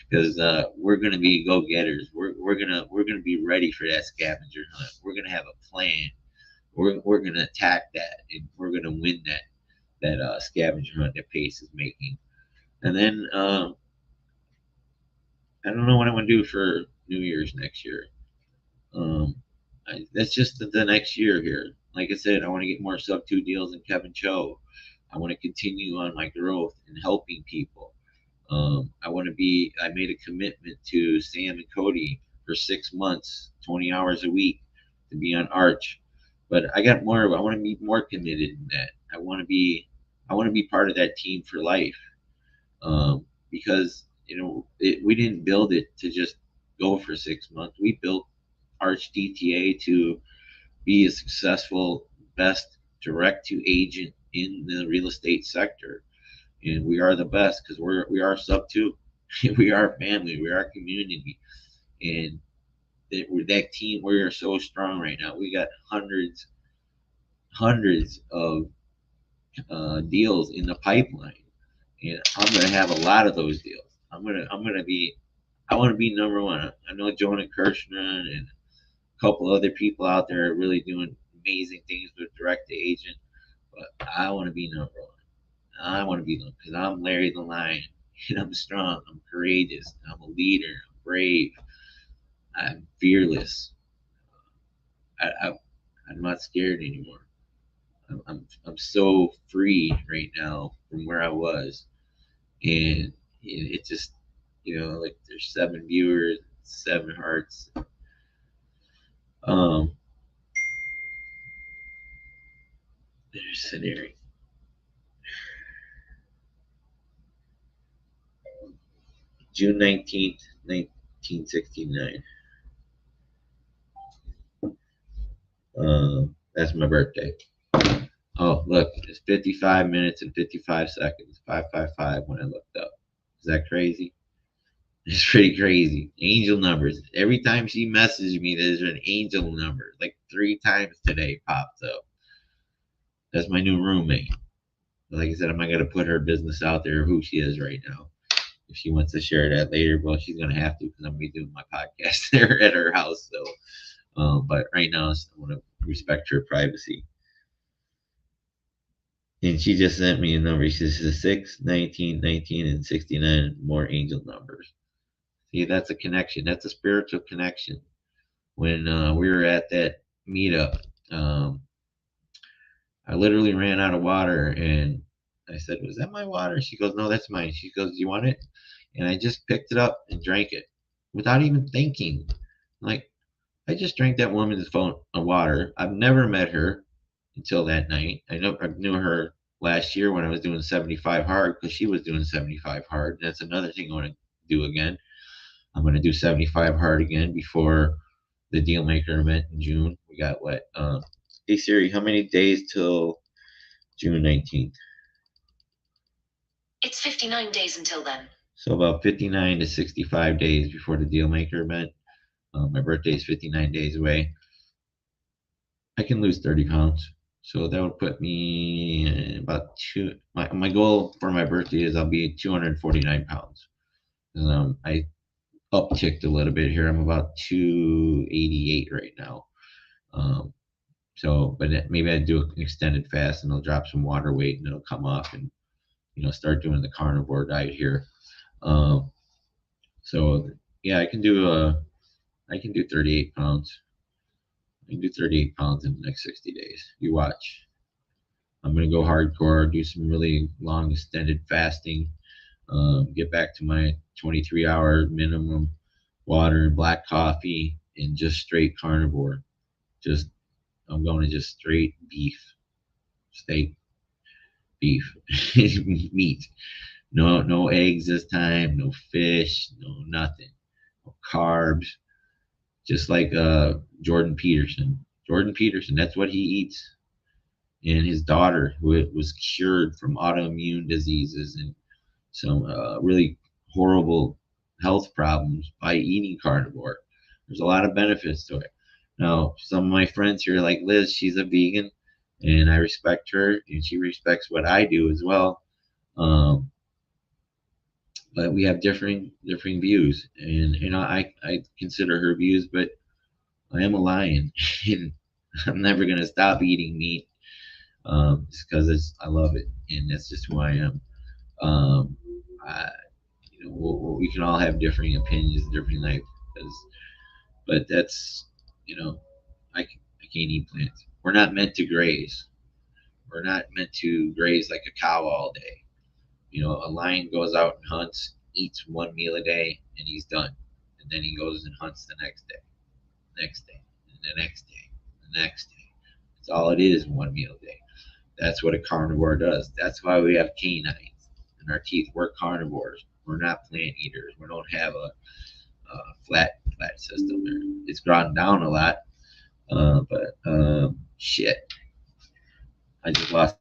Speaker 1: because we're going to be go-getters. We're gonna be ready for that scavenger hunt. We're going to have a plan. We're going to attack that, and we're going to win that scavenger hunt that Pace is making. And then I don't know what I'm going to do for New Year's next year. That's just the next year here. Like I said, I want to get more sub two deals in Kevin Cho. I want to continue on my growth and helping people. I made a commitment to Sam and Cody for 6 months, 20 hours a week to be on Arch. But I want to be more committed in that. I want to be part of that team for life. Because, you know, we didn't build it to just go for 6 months. We built Arch DTA to be a successful, best direct to agent in the real estate sector. And we are the best because we are sub two. We are family. We are community. And that team, we are so strong right now. We got hundreds of deals in the pipeline, and I'm gonna have a lot of those deals. I want to be number one. I know Jonah Kirshner and a couple other people out there are really doing amazing things with direct to agent, but I want to be number one. I want to be them because I'm Larry the Lion. And I'm strong. I'm courageous. I'm a leader. I'm brave. I'm fearless. I'm not scared anymore. I'm so free right now from where I was, and it just, like there's 7 viewers, 7 hearts. Um, there's scenario. June 19th, 1969. That's my birthday. Oh, look, it's 55 minutes and 55 seconds. 555 when I looked up. Is that crazy? It's pretty crazy. Angel numbers. Every time she messages me, there's an angel number. Like 3 times today popped up. That's my new roommate. Like I said, I'm not gonna put her business out there who she is right now. If she wants to share that later, well, she's gonna have to because I'm gonna be doing my podcast there at her house. So, but right now, I want to respect her privacy. And she just sent me a number. She says 6, 19, 19, and 69 more angel numbers. See, that's a connection. That's a spiritual connection. When we were at that meetup, um, I literally ran out of water, and I said, "Was that my water?" She goes, "No, that's mine." She goes, "Do you want it?" And I just picked it up and drank it without even thinking. Like, I just drank that woman's phone of water. I've never met her until that night. I knew her last year when I was doing 75 hard because she was doing 75 hard. That's another thing I want to do again. I'm going to do 75 hard again before the Dealmaker event in June. We got what? Hey Siri, how many days till June 19th?
Speaker 4: It's 59 days until then.
Speaker 1: So about 59 to 65 days before the Dealmaker event. My birthday is 59 days away. I can lose 30 pounds. So that would put me about my goal for my birthday is I'll be 249 pounds. I upticked a little bit here. I'm about 288 right now. But maybe I do an extended fast and I'll drop some water weight and it'll come off and start doing the carnivore diet here. Um, so yeah, I can do 38 pounds. I can do 38 pounds in the next 60 days. You watch. I'm gonna go hardcore, do some really long extended fasting, get back to my 23-hour minimum water, black coffee, and just straight carnivore. Just I'm going to just straight beef, steak, beef, meat. No eggs this time. No fish. No nothing. No carbs. Just like Jordan Peterson. Jordan Peterson. That's what he eats. And his daughter, who was cured from autoimmune diseases and some really horrible health problems by eating carnivore. There's a lot of benefits to it. Now, some of my friends here, like Liz, she's a vegan, and I respect her, and she respects what I do as well. Um, but we have differing views, and I consider her views, but I am a lion, and I'm never gonna stop eating meat just because I love it, and that's just who I am. Um, I, we can all have differing opinions, different like, but that's I can't eat plants. We're not meant to graze. We're not meant to graze like a cow all day. A lion goes out and hunts, eats one meal a day, and he's done. And then he goes and hunts the next day, and the next day, the next day. That's all it is, one meal a day. That's what a carnivore does. That's why we have canines in our teeth. We're carnivores. We're not plant eaters. We don't have a flat system there. It's gone down a lot, but shit, I just lost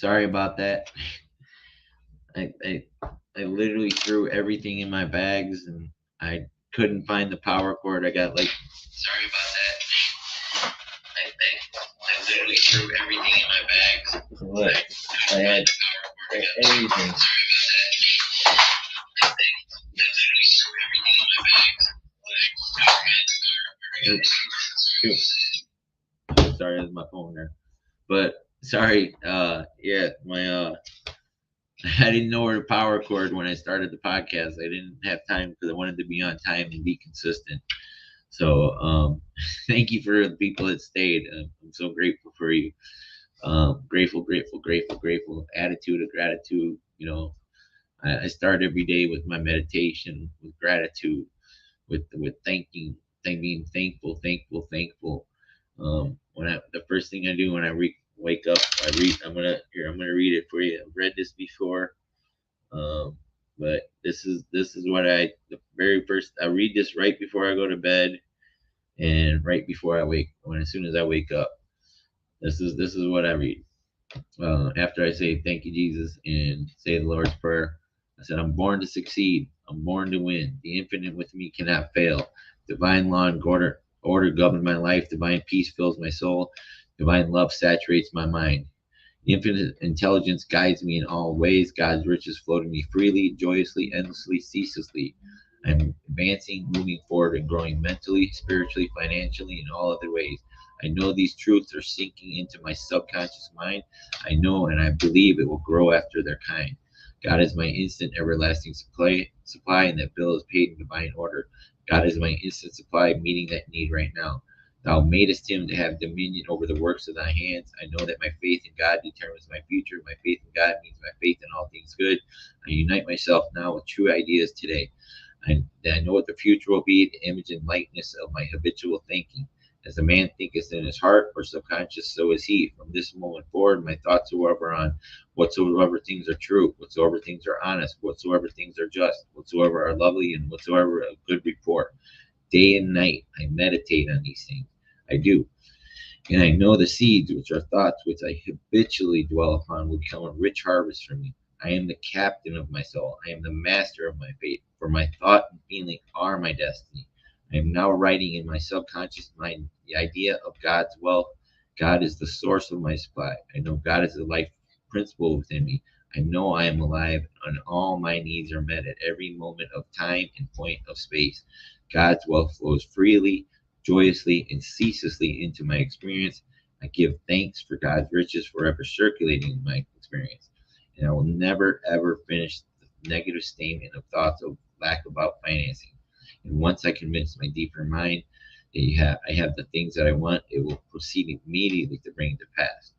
Speaker 1: sorry about that. I, I I literally threw everything in my bags and I couldn't find the power cord. I got like sorry about that. I literally threw everything in my bags. Look, I had everything. Sorry, that's my phone there. But sorry, yeah, my I didn't know where the power cord when I started the podcast. I didn't have time because I wanted to be on time and be consistent. So thank you for the people that stayed. I'm so grateful for you. Grateful, grateful, grateful, grateful. Attitude of gratitude. You know, I start every day with my meditation, with gratitude, with being thankful, thankful, thankful. When the first thing I do when I wake up, I read. I'm gonna read it for you. I've read this before, um, but this is what the very first I read this right before I go to bed and right before I wake as soon as I wake up. This is what I read. After I say thank you, Jesus, and say the Lord's Prayer, I said, I'm born to succeed. I'm born to win. The infinite with me cannot fail. Divine law and order govern my life. Divine peace fills my soul. Divine love saturates my mind. Infinite intelligence guides me in all ways. God's riches flow to me freely, joyously, endlessly, ceaselessly. I'm advancing, moving forward, and growing mentally, spiritually, financially, in all other ways. I know these truths are sinking into my subconscious mind. I know and I believe it will grow after their kind. God is my instant, everlasting supply, and that bill is paid in divine order. God is my instant supply, meeting that need right now. Thou madest him to have dominion over the works of thy hands. I know that my faith in God determines my future. My faith in God means my faith in all things good. I unite myself now with true ideas today. I know what the future will be, the image and likeness of my habitual thinking. As a man thinketh in his heart or subconscious, so is he. From this moment forward, my thoughts are ever on whatsoever things are true, whatsoever things are honest, whatsoever things are just, whatsoever are lovely, and whatsoever of good report. Day and night, I meditate on these things. I do. And I know the seeds, which are thoughts which I habitually dwell upon, will become a rich harvest for me. I am the captain of my soul. I am the master of my fate. For my thought and feeling are my destiny. I am now writing in my subconscious mind the idea of God's wealth. God is the source of my supply. I know God is the life principle within me. I know I am alive and all my needs are met at every moment of time and point of space. God's wealth flows freely, joyously, and ceaselessly into my experience. I give thanks for God's riches forever circulating in my experience. And I will never ever finish the negative statement of thoughts of lack about financing. And once I convince my deeper mind that I have the things that I want, it will proceed immediately to bring it to pass.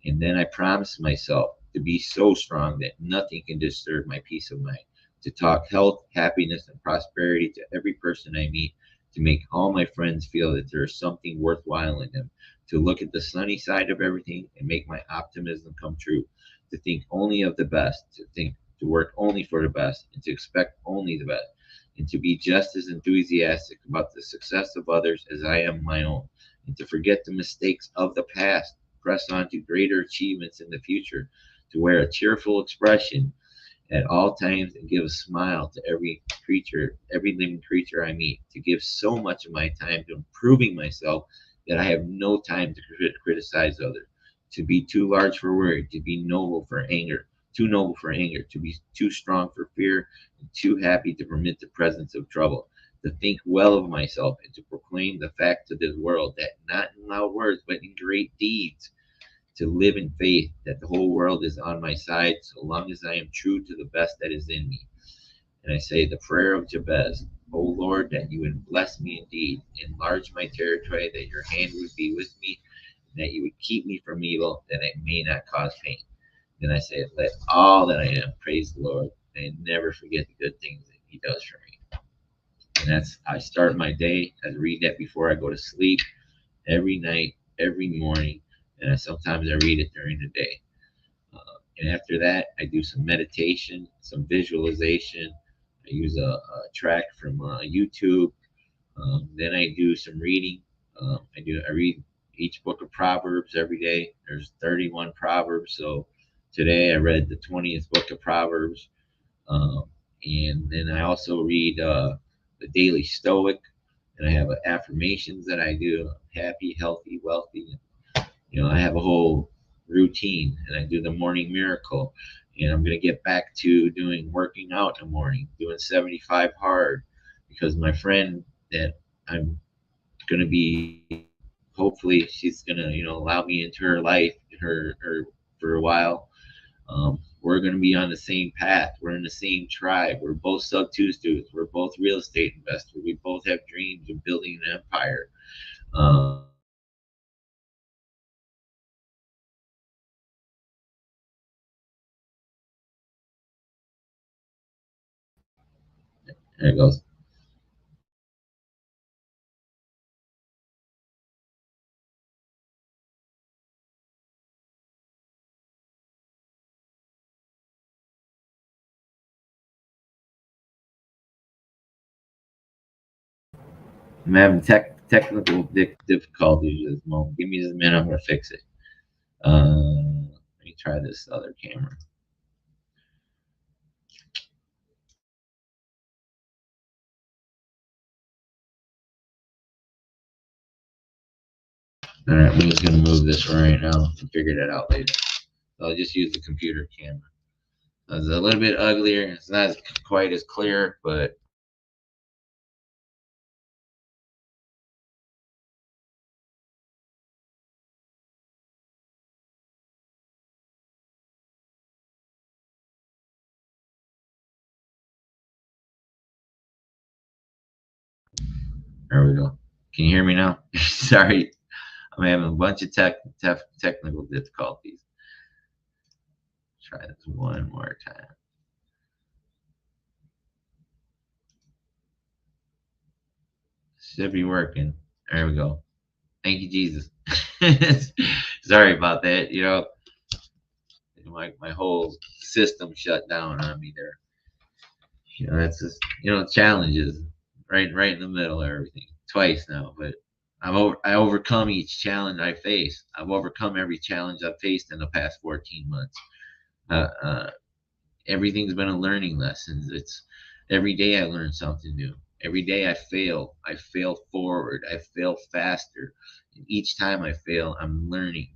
Speaker 1: And then I promise myself to be so strong that nothing can disturb my peace of mind, to talk health, happiness, and prosperity to every person I meet, to make all my friends feel that there is something worthwhile in them, to look at the sunny side of everything and make my optimism come true, to think only of the best, to work only for the best, and to expect only the best, and to be just as enthusiastic about the success of others as I am my own, and to forget the mistakes of the past, press on to greater achievements in the future, to wear a cheerful expression at all times and give a smile to every living creature I meet, to give so much of my time to improving myself that I have no time to criticize others, to be too large for worry, to be too noble for anger, to be too strong for fear, and too happy to permit the presence of trouble, to think well of myself and to proclaim the fact to this world that not in loud words but in great deeds, to live in faith that the whole world is on my side so long as I am true to the best that is in me. And I say the prayer of Jabez, O Lord, that you would bless me indeed, enlarge my territory, that your hand would be with me, and that you would keep me from evil, that I may not cause pain. Then I say, let all that I am praise the Lord, and never forget the good things that he does for me. And I start my day. I read that before I go to sleep every night, every morning, and sometimes I read it during the day. And after that, I do some meditation, some visualization. I use a track from YouTube. Then I do some reading. I read each book of Proverbs every day. There's 31 Proverbs, so today I read the 20th book of Proverbs. And then I also read the Daily Stoic, and I have affirmations that I do: happy, healthy, wealthy. I have a whole routine, and I do the morning miracle. And I'm going to get back to doing working out in the morning, doing 75 hard, because my friend that I'm going to be, hopefully she's going to, allow me into her life, her for a while. We're going to be on the same path. We're in the same tribe. We're both sub two students. We're both real estate investors. We both have dreams of building an empire. There it goes. I'm having technical difficulties at this moment. Give me just a minute. I'm going to fix it. Let me try this other camera. All right, I'm just going to move this right now and figure that out later. So I'll just use the computer camera. It's a little bit uglier. It's not quite as clear, but there we go. Can you hear me now? Sorry, I'm having a bunch of technical difficulties. Try this one more time. Should be working. There we go. Thank you, Jesus. Sorry about that. My whole system shut down on me there. That's just challenges right in the middle of everything. Twice now, but I overcome each challenge I face. I've overcome every challenge I've faced in the past 14 months. Uh, uh, Everything's been a learning lesson. It's every day I learn something new. Every day I fail forward, I fail faster. And each time I fail, I'm learning.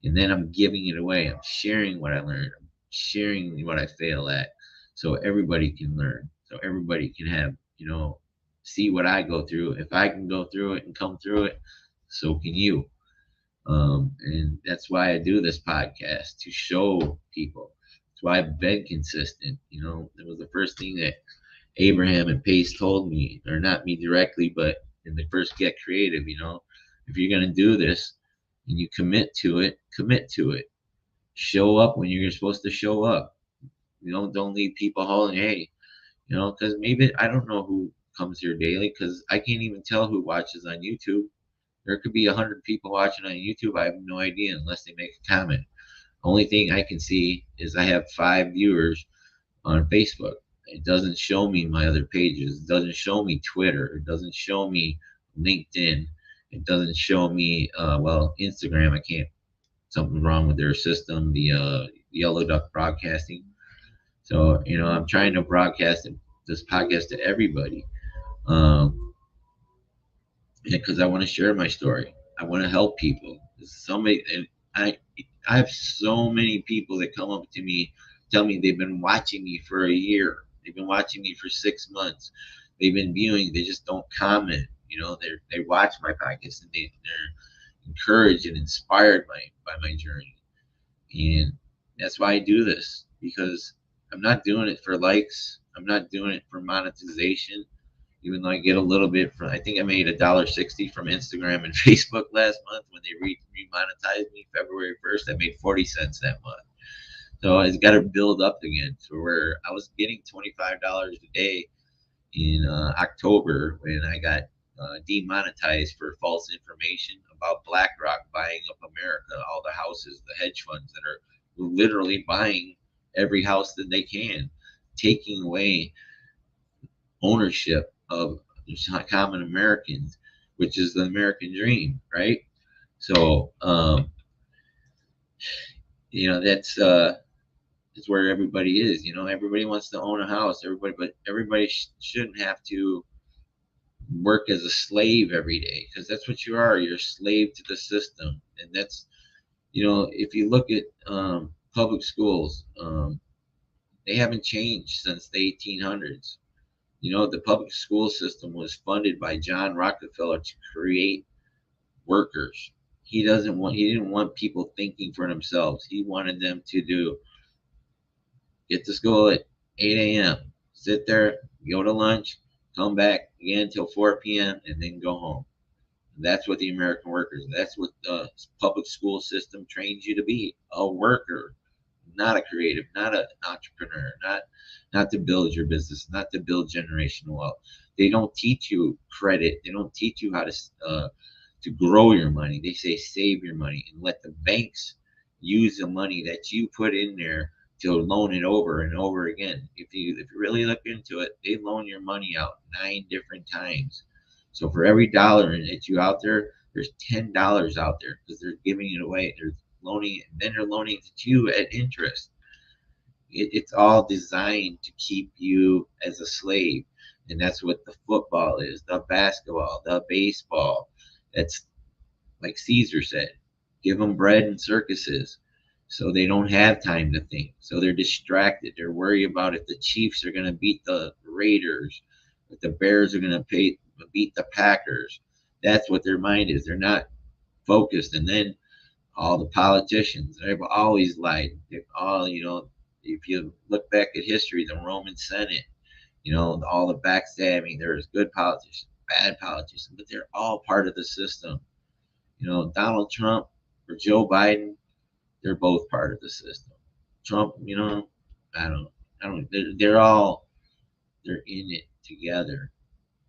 Speaker 1: And then I'm giving it away. I'm sharing what I learned. I'm sharing what I fail at. So everybody can learn. So everybody can have, see what I go through. If I can go through it and come through it, so can you. And that's why I do this podcast, to show people. That's why I've been consistent. It was the first thing that Abraham and Pace told me, or not me directly, but in the first Get Creative. If you're going to do this and you commit to it, commit to it. Show up when you're supposed to show up. Don't leave people holding, hey, because maybe I don't know who comes here daily, because I can't even tell who watches on YouTube. There could be 100 people watching on YouTube. I have no idea unless they make a comment. Only thing I can see is I have 5 viewers on Facebook. It doesn't show me my other pages. It doesn't show me Twitter. It doesn't show me LinkedIn. It doesn't show me Instagram. I can't. Something wrong with their system. The Yellow Duck Broadcasting. So I'm trying to broadcast this podcast to everybody. Because I want to share my story. I want to help people. And I have so many people that come up to me, tell me they've been watching me for a year. They've been watching me for 6 months. They've been viewing. They just don't comment. They watch my podcast, and they're encouraged and inspired by my journey. And that's why I do this, because I'm not doing it for likes. I'm not doing it for monetization. Even though I get a little bit from, I think I made $1.60 from Instagram and Facebook last month when they remonetized me February 1st. I made 40 cents that month. So it's got to build up again. So where I was getting $25 a day in October, when I got demonetized for false information about BlackRock buying up America, all the houses, the hedge funds that are literally buying every house that they can, taking away ownership of common Americans, which is the American dream, right? So, that's It's where everybody is. You know, everybody wants to own a house. Everybody, but everybody shouldn't have to work as a slave every day, because that's what you are. You're a slave to the system, and that's, you know, if you look at public schools, they haven't changed since the 1800s. You know, the public school system was funded by John Rockefeller to create workers. He didn't want people thinking for themselves. He wanted them to get to school at 8 a.m., sit there, go to lunch, come back again until 4 p.m., and then go home. That's what the American workers, that's what the public school system trains you to be, a worker, not a creative, not an entrepreneur, not to build your business, not to build generational wealth. They don't teach you credit. They don't teach you how to grow your money. They say save your money and let the banks use the money that you put in there to loan it over and over again. If you really look into it, they loan your money out 9 different times. So for every dollar that you out there, there's $10 out there because they're giving it away. They're loaning it, and then they're loaning it to you at interest. It's all designed to keep you as a slave, and that's what the football is, the basketball, the baseball. That's like Caesar said, give them bread and circuses. So they don't have time to think. So they're distracted. They're worried about if the Chiefs are going to beat the Raiders, if the Bears are going to beat the Packers. That's what their mind is. They're not focused. And then all the politicians, they've always lied. They've all, you know, if you look back at history, the Roman Senate, you know, all the backstabbing, there's good politicians, bad politicians, but they're all part of the system. You know, Donald Trump or Joe Biden, they're both part of the system. Trump, you know, I don't, they're in it together.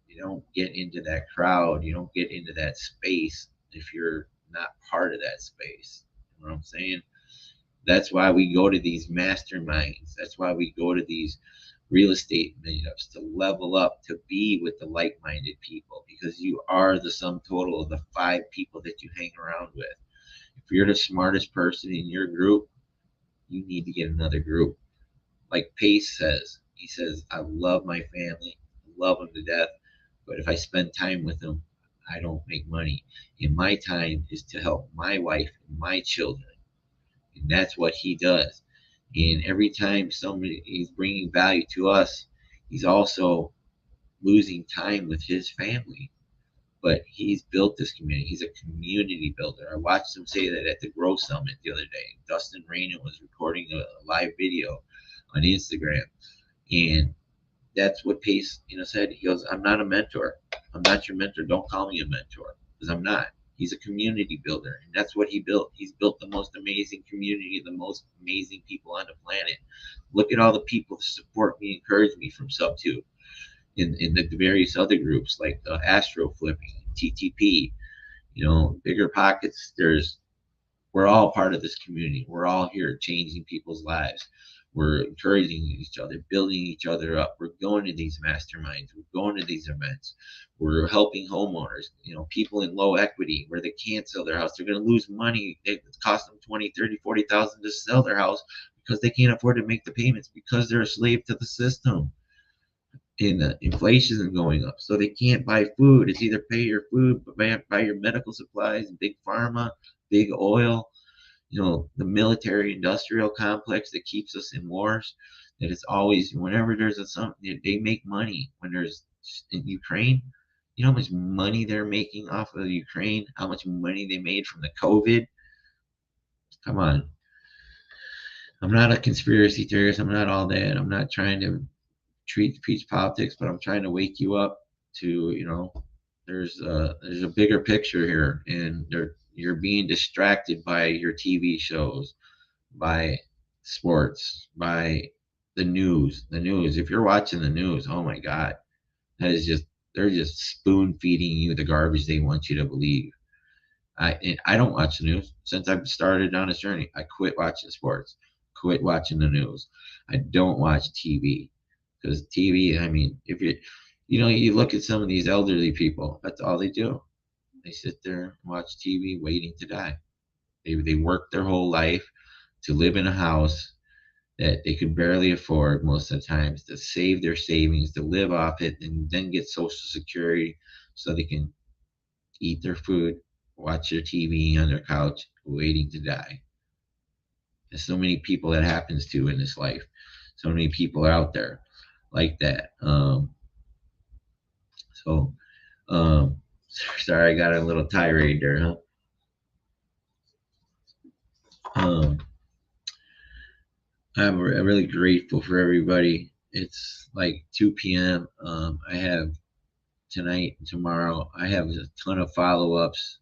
Speaker 1: You don't get into that crowd. You don't get into that space if you're not part of that space. You know what I'm saying? That's why we go to these masterminds. That's why we go to these real estate meetups, to level up, to be with the like-minded people, because you are the sum total of the 5 people that you hang around with. If you're the smartest person in your group, you need to get another group. Like Pace says, he says, I love my family, I love them to death, but if I spend time with them, I don't make money. And my time is to help my wife and my children. And that's what he does. And every time somebody is bringing value to us, he's also losing time with his family. But he's built this community. He's a community builder. I watched him say that at the Grow Summit the other day. Dustin Rainen was recording a live video on Instagram, and that's what Pace, you know, said. He goes, "I'm not a mentor. I'm not your mentor. Don't call me a mentor, because I'm not." He's a community builder, and that's what he built. He's built the most amazing community, the most amazing people on the planet. Look at all the people that support me, encourage me from Sub 2 in the various other groups like Astro Flipping, TTP, you know, Bigger Pockets. We're all part of this community. We're all here changing people's lives. We're encouraging each other, building each other up. We're going to these masterminds. We're going to these events. We're helping homeowners, you know, people in low equity where they can't sell their house. They're going to lose money. It costs them 20, 30, 40,000 to sell their house because they can't afford to make the payments because they're a slave to the system. And the inflation is going up, so they can't buy food. It's either pay your food, buy your medical supplies, big pharma, big oil, you know, the military industrial complex that keeps us in wars. That it's always, whenever there's something, they make money. When there's in Ukraine, you know how much money they're making off of Ukraine, how much money they made from the COVID. Come on. I'm not a conspiracy theorist. I'm not all that. I'm not trying to preach politics, but I'm trying to wake you up to, you know, there's a bigger picture here, and you're being distracted by your TV shows, by sports, by the news. The news. If you're watching the news, oh my God, they're just spoon feeding you the garbage they want you to believe. I don't watch the news since I've started on this journey. I quit watching sports, quit watching the news. I don't watch TV. Because TV, I mean, if you know, you look at some of these elderly people, that's all they do. They sit there and watch TV waiting to die. They work their whole life to live in a house that they could barely afford most of the times, to save their savings, to live off it, and then get Social Security so they can eat their food, watch their TV on their couch, waiting to die. There's so many people that happens to in this life. So many people out there like that. So, um, sorry, I got a little tirade there, huh? Um, I'm really grateful for everybody. It's like 2 p.m. I have tonight and tomorrow. I have a ton of follow ups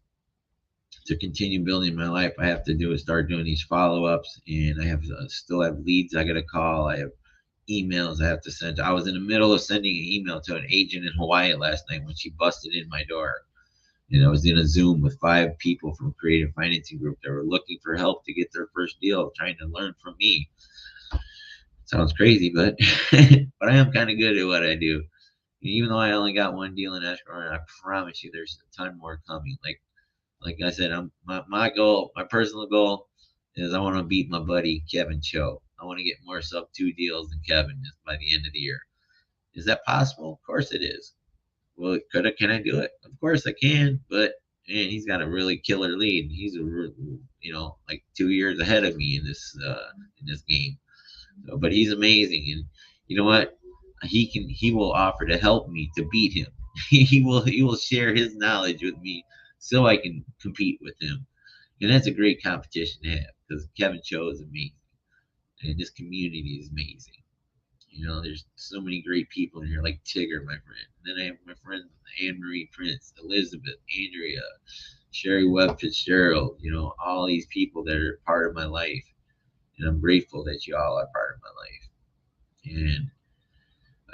Speaker 1: to continue building my life. I have to do is start doing these follow ups, and I have still have leads I got to call. I have emails I have to send. I was in the middle of sending an email to an agent in Hawaii last night when she busted in my door. And I was in a Zoom with 5 people from Creative Financing Group that were looking for help to get their first deal, trying to learn from me. Sounds crazy, but but I am kind of good at what I do. Even though I only got one deal in escrow, and I promise you, there's a ton more coming. Like I said, my goal, my personal goal, is I want to beat my buddy Kevin Cho. I want to get more sub 2 deals than Kevin just by the end of the year. Is that possible? Of course it is. Well, can I do it? Of course I can, but man, he's got a really killer lead. He's like 2 years ahead of me in this game. So, but he's amazing, and you know what? He will offer to help me to beat him. He will share his knowledge with me so I can compete with him, and that's a great competition to have because Kevin Cho is amazing, and this community is amazing. There's so many great people in here, like Tigger, my friend. And then I have my friends Anne Marie Prince, Elizabeth, Andrea, Sherry Webb Fitzgerald. All these people that are part of my life, and I'm grateful that you all are part of my life. And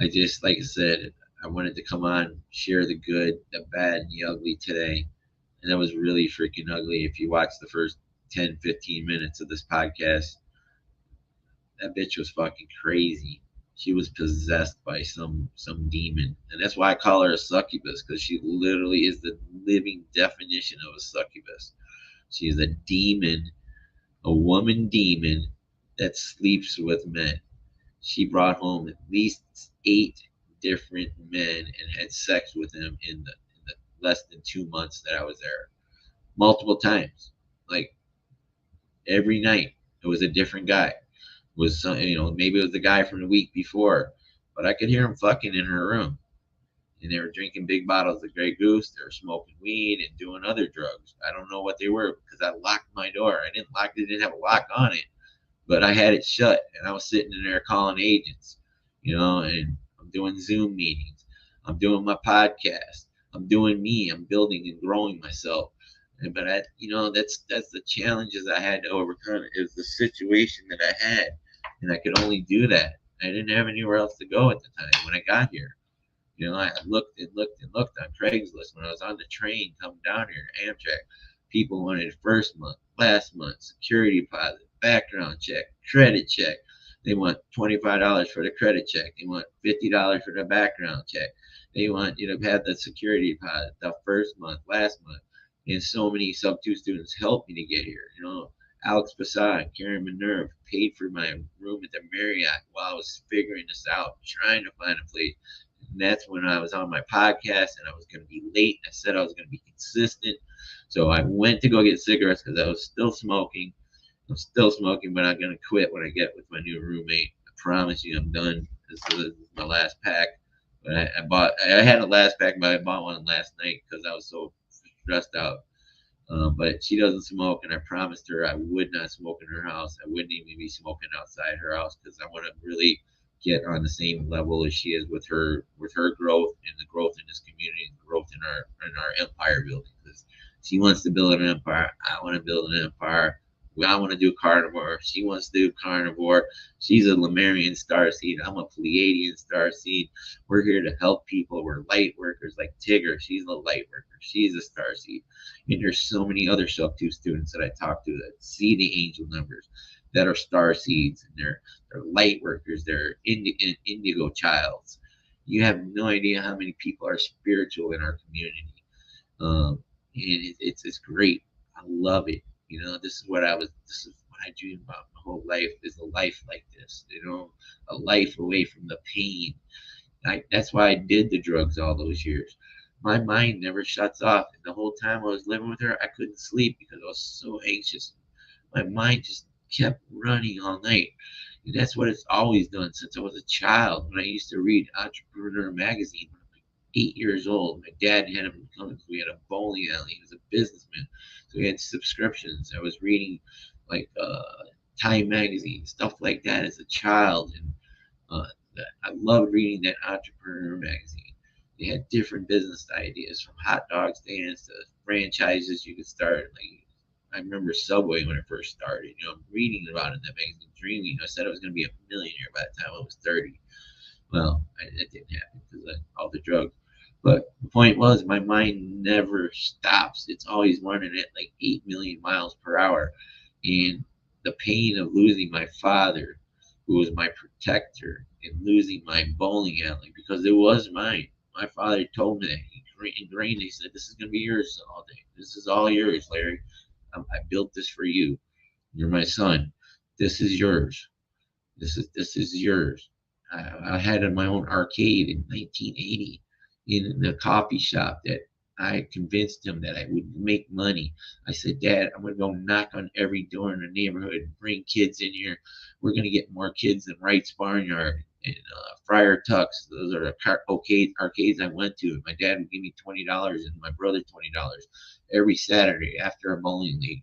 Speaker 1: I just, like I said, I wanted to come on, share the good, the bad, and the ugly today. And that was really freaking ugly. If you watch the first 10, 15 minutes of this podcast, that bitch was fucking crazy. She was possessed by some demon. And that's why I call her a succubus, because she literally is the living definition of a succubus. She is a demon, a woman demon that sleeps with men. She brought home at least 8 different men and had sex with them in the less than 2 months that I was there. Multiple times. Like every night. It was a different guy. Was some, maybe it was the guy from the week before, but I could hear him fucking in her room. And they were drinking big bottles of Grey Goose. They were smoking weed and doing other drugs. I don't know what they were because I locked my door. I didn't lock it, didn't have a lock on it, but I had it shut, and I was sitting in there calling agents, and I'm doing Zoom meetings. I'm doing my podcast. I'm doing me. I'm building and growing myself. But that's the challenges I had to overcome. It was the situation that I had, and I could only do that. I didn't have anywhere else to go at the time when I got here. I looked and looked and looked on Craigslist when I was on the train coming down here to Amtrak. People wanted first month, last month, security deposit, background check, credit check. They want $25 for the credit check. They want $50 for the background check. They want you to have the security deposit the first month, last month. And so many sub 2 students helped me to get here. Alex Passad, Karen Minerve paid for my room at the Marriott while I was figuring this out, trying to find a place. And that's when I was on my podcast and I was going to be late. I said I was going to be consistent. So I went to go get cigarettes because I was still smoking. I'm still smoking, but I'm going to quit when I get with my new roommate. I promise you I'm done. This is my last pack. But I had a last pack, but I bought one last night because I was so stressed out. But she doesn't smoke, and I promised her I would not smoke in her house. I wouldn't even be smoking outside her house because I want to really get on the same level as she is with her growth and the growth in this community and growth in our empire building. Because she wants to build an empire, I want to build an empire. I want to do carnivore. She wants to do carnivore. She's a Lemurian star seed. I'm a Pleiadian star seed. We're here to help people. We're light workers like Tigger. She's a light worker. She's a star seed. And there's so many other Sub 2 students that I talk to that see the angel numbers that are star seeds, and they're light workers. They're indigo childs. You have no idea how many people are spiritual in our community. And it's great. I love it. This is what I I dream about my whole life is a life like this, a life away from the pain. That's why I did the drugs all those years. My mind never shuts off. And the whole time I was living with her, I couldn't sleep because I was so anxious. My mind just kept running all night. And that's what it's always done since I was a child. When I used to read Entrepreneur magazine when I was like 8 years old, my dad had him come. We had a bowling alley. He was a businessman, so we had subscriptions. I was reading like Time magazine, stuff like that as a child, and uh, I loved reading that Entrepreneur magazine. They had different business ideas from hot dog stands to franchises you could start. Like I remember Subway when it first started. I'm reading about it in that magazine, dreaming. I said I was going to be a millionaire by the time I was 30. Well, it didn't happen because of all the drugs. But the point was, my mind never stops. It's always running at like 8 million miles per hour. And the pain of losing my father, who was my protector, and losing my bowling alley, because it was mine. My father told me that. He ingrained, he said, "This is going to be yours all day. This is all yours, Larry. I built this for you. You're my son. This is yours. This is yours." I had my own arcade in 1980 in the coffee shop that I convinced him that I would make money. I said, "Dad, I'm going to go knock on every door in the neighborhood and bring kids in here. We're going to get more kids than Wright's Barnyard and Friar Tuck's. Those are the arcades I went to. My dad would give me $20 and my brother $20 every Saturday after a bowling league.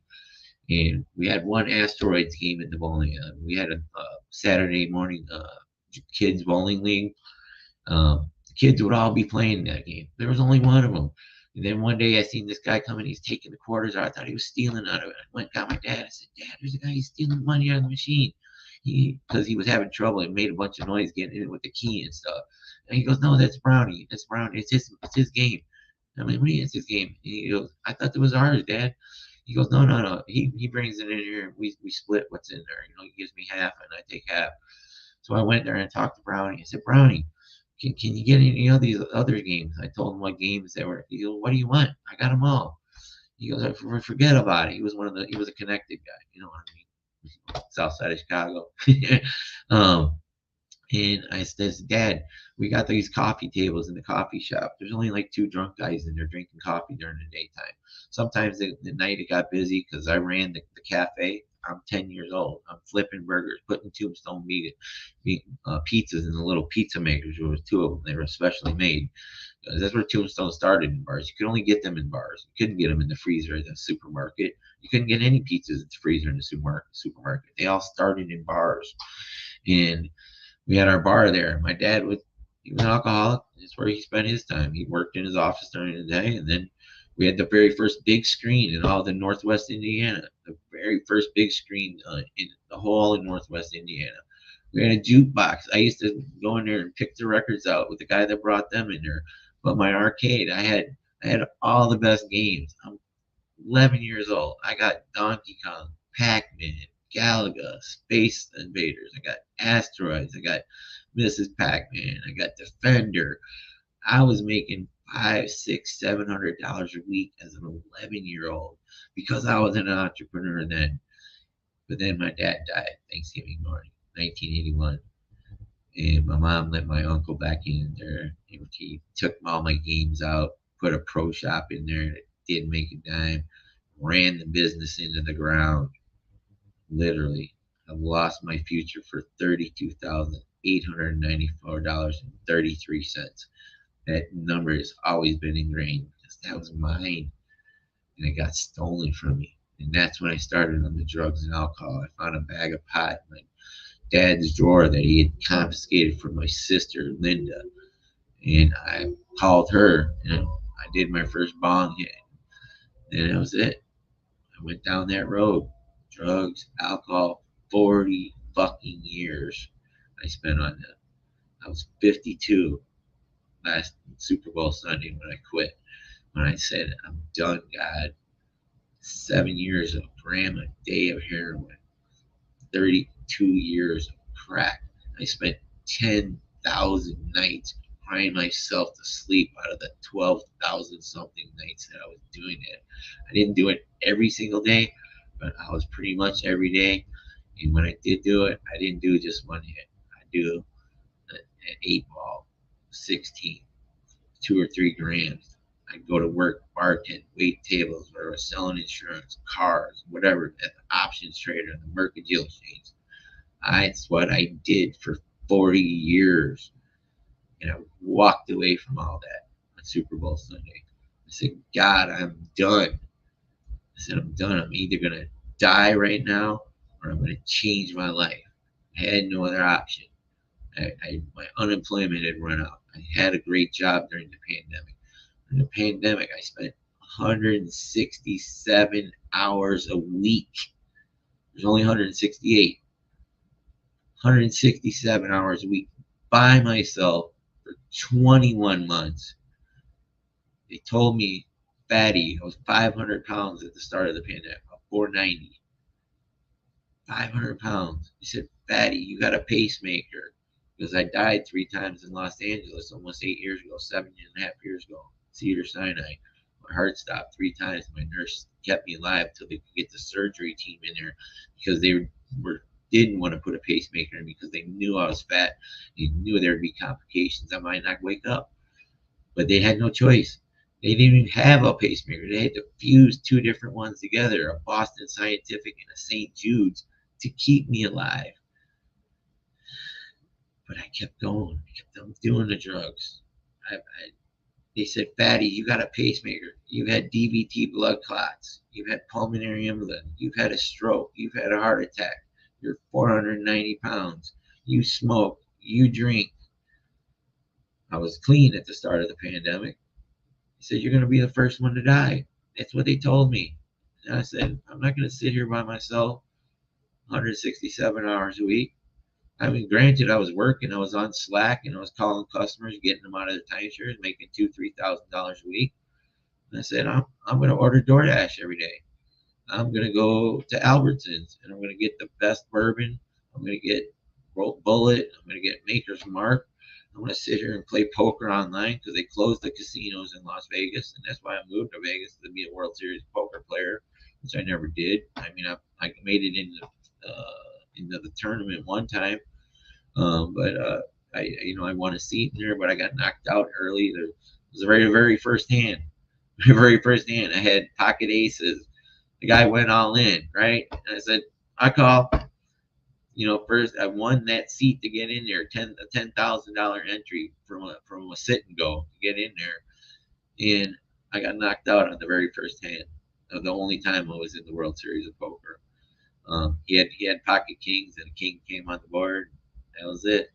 Speaker 1: And we had one asteroids game at the bowling alley. We had a Saturday morning kids bowling league. The kids would all be playing that game. There was only one of them. And then one day I seen this guy coming. He's taking the quarters out. I thought he was stealing out of it. I went and got my dad. I said, "Dad, there's a guy. He's stealing money out of the machine." Because he was having trouble and made a bunch of noise getting in with the key and stuff. And he goes, "No, that's Brownie. That's Brownie. It's his game." I'm like, "What do you mean it's his game?" And he goes, "I thought it was ours, Dad." He goes, "No, no, no." He brings it in here. We split what's in there. He gives me half and I take half. So I went there and talked to Brownie. I said, "Brownie, can you get any of these other games?" I told him what games they were. He goes, "What do you want? I got them all." He goes, "Forget about it." He was a connected guy. You know what I mean? South side of Chicago. um, and I says, "Dad, we got these coffee tables in the coffee shop. There's only like two drunk guys in there drinking coffee during the daytime. Sometimes the night it got busy because I ran the cafe. I'm 10 years old. I'm flipping burgers, putting tombstone pizzas in the little pizza makers. There was two of them. They were specially made. That's where Tombstone started in bars. You could only get them in bars. You couldn't get them in the freezer at the supermarket. You couldn't get any pizzas at the freezer in the supermarket. They all started in bars. And we had our bar there. My dad he was an alcoholic. That's where he spent his time. He worked in his office during the day, and then we had the very first big screen in all the Northwest Indiana. The very first big screen in the whole of Northwest Indiana. We had a jukebox. I used to go in there and pick the records out with the guy that brought them in there. But my arcade, I had all the best games. I'm 11 years old. I got Donkey Kong, Pac-Man, Galaga, Space Invaders. I got Asteroids. I got Mrs. Pac-Man. I got Defender. I was making five, six, $700 a week as an 11-year-old because I was an entrepreneur then. But then my dad died Thanksgiving morning, 1981, and my mom let my uncle back in there. He took all my games out, put a pro shop in there that didn't make a dime, ran the business into the ground. Literally, I lost my future for $32,894.33. That number has always been ingrained because that was mine and it got stolen from me. And that's when I started on the drugs and alcohol. I found a bag of pot in my dad's drawer that he had confiscated from my sister, Linda. And I called her and I did my first bong hit. And that was it. I went down that road. Drugs, alcohol, 40 fucking years I spent on that. I was 52 last Super Bowl Sunday when I quit. When I said, "I'm done, God." 7 years of gram a day of heroin, 32 years of crack. I spent 10,000 nights crying myself to sleep out of the 12,000 something nights that I was doing it. I didn't do it every single day, but I was pretty much every day. And when I did do it, I didn't do just one hit. I do an 8 ball, 16, 2 or 3 grams. I'd go to work, bartend, wait tables, or selling insurance, cars, whatever, at the options trader, the mercantile exchange. That's what I did for 40 years. And I walked away from all that on Super Bowl Sunday. I said, God, I'm done. I said, I'm done. I'm either going to die right now or I'm going to change my life. I had no other option. My unemployment had run out. I had a great job during the pandemic. In the pandemic, I spent 167 hours a week. There's only 168. 167 hours a week by myself for 21 months. They told me, fatty, I was 500 pounds at the start of the pandemic, 490. 500 pounds. He said, fatty, you got a pacemaker. Because I died 3 times in Los Angeles almost 8 years ago, 7.5 years ago. Cedar Sinai. My heart stopped 3 times. My nurse kept me alive until they could get the surgery team in there because they didn't want to put a pacemaker in because they knew I was fat. They knew there would be complications. I might not wake up. But they had no choice. They didn't even have a pacemaker. They had to fuse 2 different ones together, a Boston Scientific and a St. Jude's, to keep me alive. But I kept going. I kept doing the drugs. They said, fatty, you got a pacemaker. You've had DVT blood clots. You've had pulmonary embolism. You've had a stroke. You've had a heart attack. You're 490 pounds. You smoke. You drink. I was clean at the start of the pandemic. He said, you're going to be the first one to die. That's what they told me. And I said, I'm not going to sit here by myself 167 hours a week. I mean, granted, I was working. I was on Slack and I was calling customers, getting them out of their timeshares, making $2,000-3,000 a week. And I said, I'm going to order DoorDash every day. I'm going to go to Albertsons and I'm going to get the best bourbon. I'm going to get Bullet. I'm going to get Maker's Mark. I'm going to sit here and play poker online because they closed the casinos in Las Vegas. And that's why I moved to Vegas to be a World Series poker player, which I never did. I mean, I made it into the tournament one time. But I won a seat in there, but I got knocked out early. It was the very first hand. The very first hand, I had pocket aces. The guy went all in, right? And I said, I call. First I won that seat to get in there, a $10,000 entry from a sit and go to get in there, and I got knocked out on the very first hand. The only time I was in the World Series of Poker. He had pocket kings, and a king came on the board. That was it.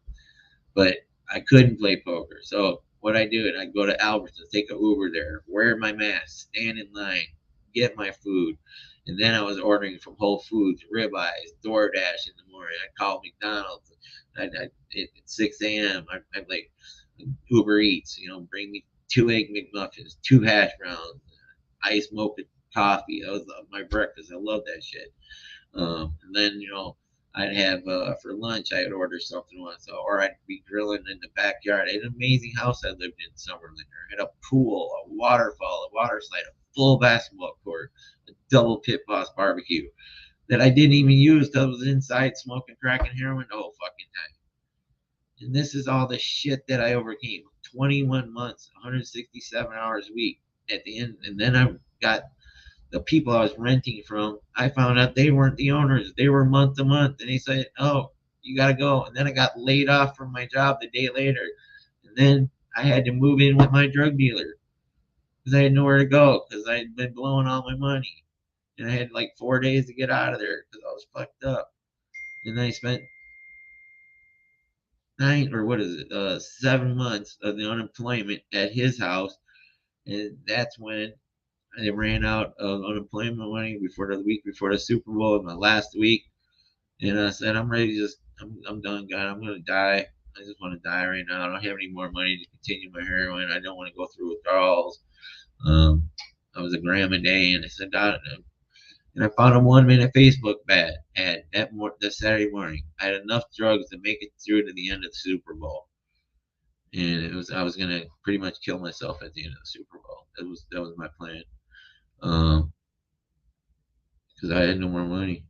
Speaker 1: But I couldn't play poker, so what I do is I go to Albertsons, take an Uber there, wear my mask, stand in line, get my food. And then I was ordering from Whole Foods, ribeyes, DoorDash in the morning. I called McDonald's at 6 a.m. I'm like, Uber Eats, bring me 2 egg McMuffins, 2 hash browns, iced mocha coffee. That was my breakfast. I love that shit. And then, I'd have for lunch, I'd order something once, or I'd be grilling in the backyard. I had an amazing house I lived in Summerlin. I had a pool, a waterfall, a water slide, a full basketball court, a double pit boss barbecue that I didn't even use because I was inside smoking crack and heroin the whole fucking time. And this is all the shit that I overcame. 21 months, 167 hours a week at the end. And then I got the people I was renting from, I found out they weren't the owners. They were month to month. And they said, oh, you got to go. And then I got laid off from my job the day later. And then I had to move in with my drug dealer because I had nowhere to go because I had been blowing all my money. And I had like 4 days to get out of there because I was fucked up. And then I spent 7 months of the unemployment at his house. And that's when I ran out of unemployment money before the week before the Super Bowl, my last week. And I said, I'm ready to I'm done, God. I'm going to die. I just want to die right now. I don't have any more money to continue my heroin. I don't want to go through withdrawals. I was a gram a day. And I said, God, and I found a 1-minute Facebook ad that Saturday morning. I had enough drugs to make it through to the end of the Super Bowl. And I was going to pretty much kill myself at the end of the Super Bowl. That was my plan. because I had no more money.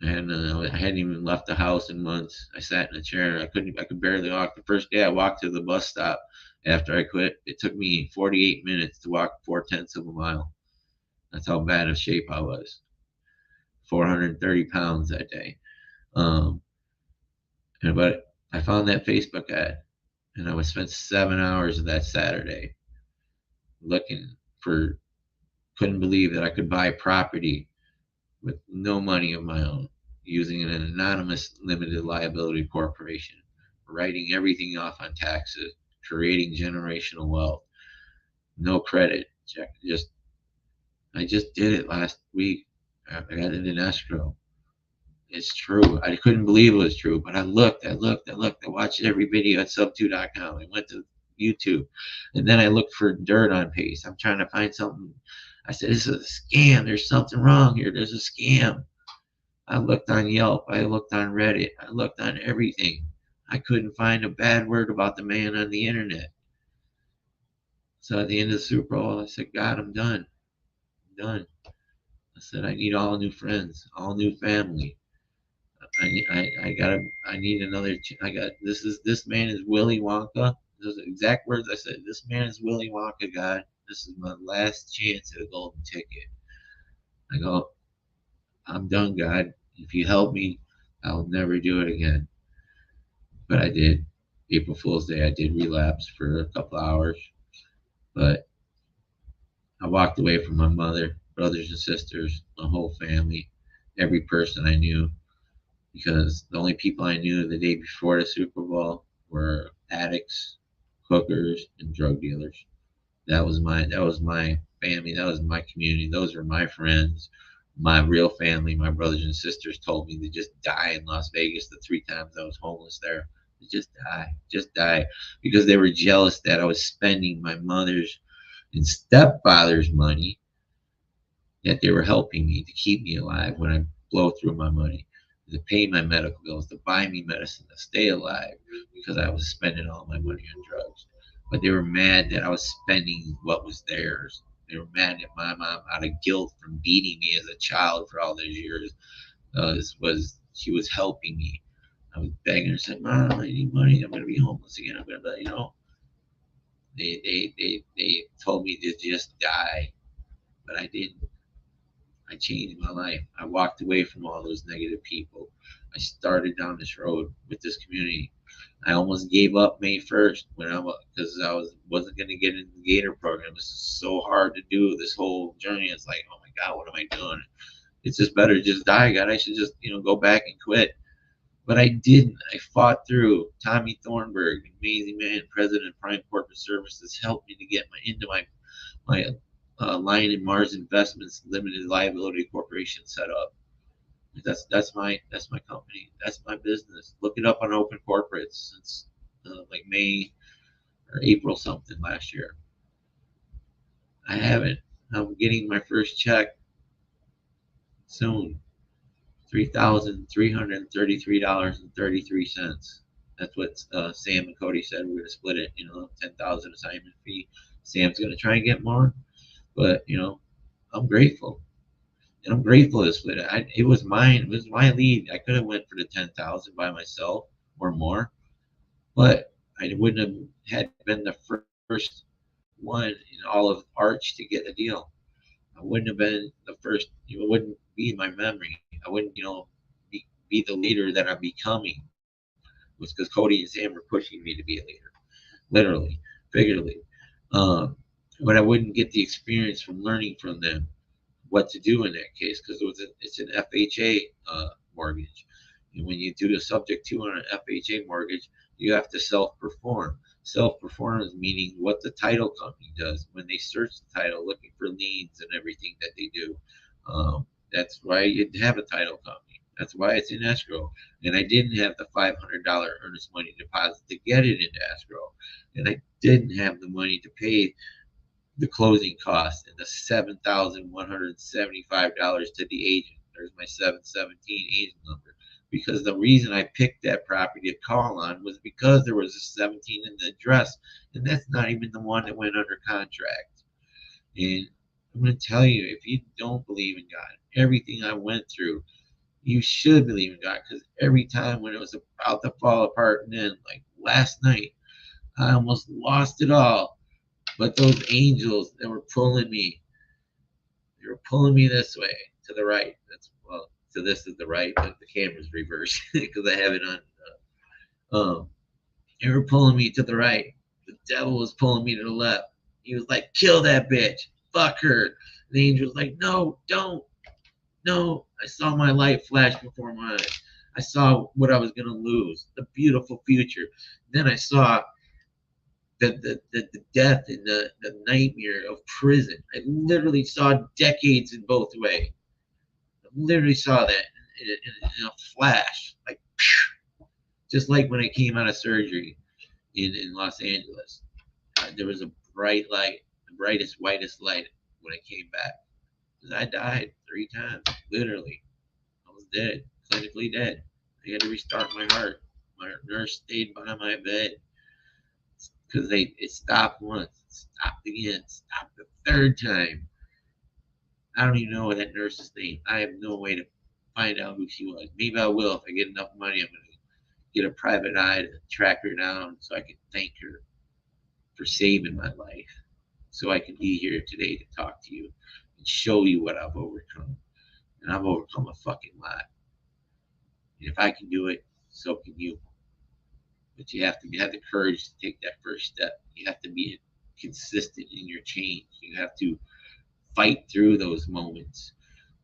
Speaker 1: I hadn't even left the house in months. I sat in a chair. I could barely walk. The first day I walked to the bus stop after I quit, it took me 48 minutes to walk 4/10 of a mile. That's how bad of shape I was. 430 pounds that day. Um, but I found that Facebook ad, and I would spend 7 hours of that Saturday looking for. Couldn't believe that I could buy property with no money of my own, using an anonymous limited liability corporation, writing everything off on taxes, creating generational wealth, no credit check. I just did it last week. I got it in escrow. It's true. I couldn't believe it was true, but I looked. I watched every video at sub2.com. I went to YouTube, and then I looked for dirt on Pace. I'm trying to find something. I said, this is a scam. There's something wrong here. There's a scam. I looked on Yelp. I looked on Reddit. I looked on everything. I couldn't find a bad word about the man on the internet. So at the end of the Super Bowl, I said, God, I'm done. I'm done. I said, I need all new friends, all new family. I need another. This man is Willy Wonka. Those are the exact words I said. This man is Willy Wonka, God. This is my last chance at a golden ticket. I go, I'm done, God. If you help me, I'll never do it again. But I did. April Fool's Day, I did relapse for a couple hours. But I walked away from my mother, brothers and sisters, my whole family, every person I knew, because the only people I knew the day before the Super Bowl were addicts, hookers, and drug dealers. That was my family, that was my community, those were my friends. My real family, my brothers and sisters told me to just die in Las Vegas the 3 times I was homeless there. Just die, because they were jealous that I was spending my mother's and stepfather's money, that they were helping me to keep me alive when I blow through my money, to pay my medical bills, to buy me medicine, to stay alive, because I was spending all my money on drugs. But they were mad that I was spending what was theirs. They were mad at my mom, out of guilt from beating me as a child for all those years. She was helping me. I was begging her, saying, "Mom, I need money. I'm going to be homeless again. I'm going to, They told me to just die, but I didn't. I changed my life. I walked away from all those negative people. I started down this road with this community. I almost gave up May 1st because I wasn't going to get into the Gator program. This is so hard to do. This whole journey. It's like, oh my God, what am I doing? It's just better to just die, God. I should just go back and quit. But I didn't. I fought through. Tommy Thornburg, amazing man, president of Prime Corporate Services, helped me to get into my Lion and Mars Investments Limited Liability Corporation set up. That's my company. That's my business. Look it up on Open Corporates since like May or April something last year. I haven't. I'm getting my first check soon. $3,333.33. That's what Sam and Cody said. We're gonna split it. $10,000 assignment fee. Sam's gonna try and get more, but I'm grateful, and I'm grateful to split it. It was mine. It was my lead. I could have went for the 10,000 by myself or more, but I wouldn't have had been the first one in all of Arch to get a deal. I wouldn't have been the first. It wouldn't be my memory. I wouldn't, be the leader that I'm becoming. It was because Cody and Sam were pushing me to be a leader, literally, figuratively. But I wouldn't get the experience from learning from them what to do in that case, because it's an FHA mortgage. And when you do the subject to on an FHA mortgage, you have to self-perform. Self-performance meaning what the title company does when they search the title, looking for liens and everything that they do. That's why you have a title company. That's why it's in escrow. And I didn't have the $500 earnest money deposit to get it into escrow. And I didn't have the money to pay the closing cost and the $7,175 to the agent. There's my 717 agent number. Because the reason I picked that property to call on was because there was a 17 in the address, and that's not even the one that went under contract. And I'm going to tell you, if you don't believe in God, everything I went through. You should believe in God, because every time when it was about to fall apart, and then like last night, I almost lost it all. But those angels that were pulling me, they were pulling me this way to the right. That's well, so this is the right, but the camera's reversed because I have it on. They were pulling me to the right. The devil was pulling me to the left. He was like, "Kill that bitch, fuck her." The angel was like, "No, don't, no." I saw my light flash before my eyes. I saw what I was gonna lose, the beautiful future. Then I saw the death and the nightmare of prison. I literally saw decades in both ways. I literally saw that in a flash, like just like when I came out of surgery in Los Angeles. There was a bright light, the brightest, whitest light when I came back. I died 3 times, literally. I was dead, clinically dead. They had to restart my heart. My nurse stayed by my bed because it stopped once, stopped again, stopped the third time. I don't even know what that nurse's name. I have no way to find out who she was. Maybe I will if I get enough money. I'm gonna get a private eye to track her down so I can thank her for saving my life, so I can be here today to talk to you and show you what I've overcome. And I've overcome a fucking lot. And if I can do it, so can you. But you have to have the courage to take that first step. You have to be consistent in your change. You have to fight through those moments.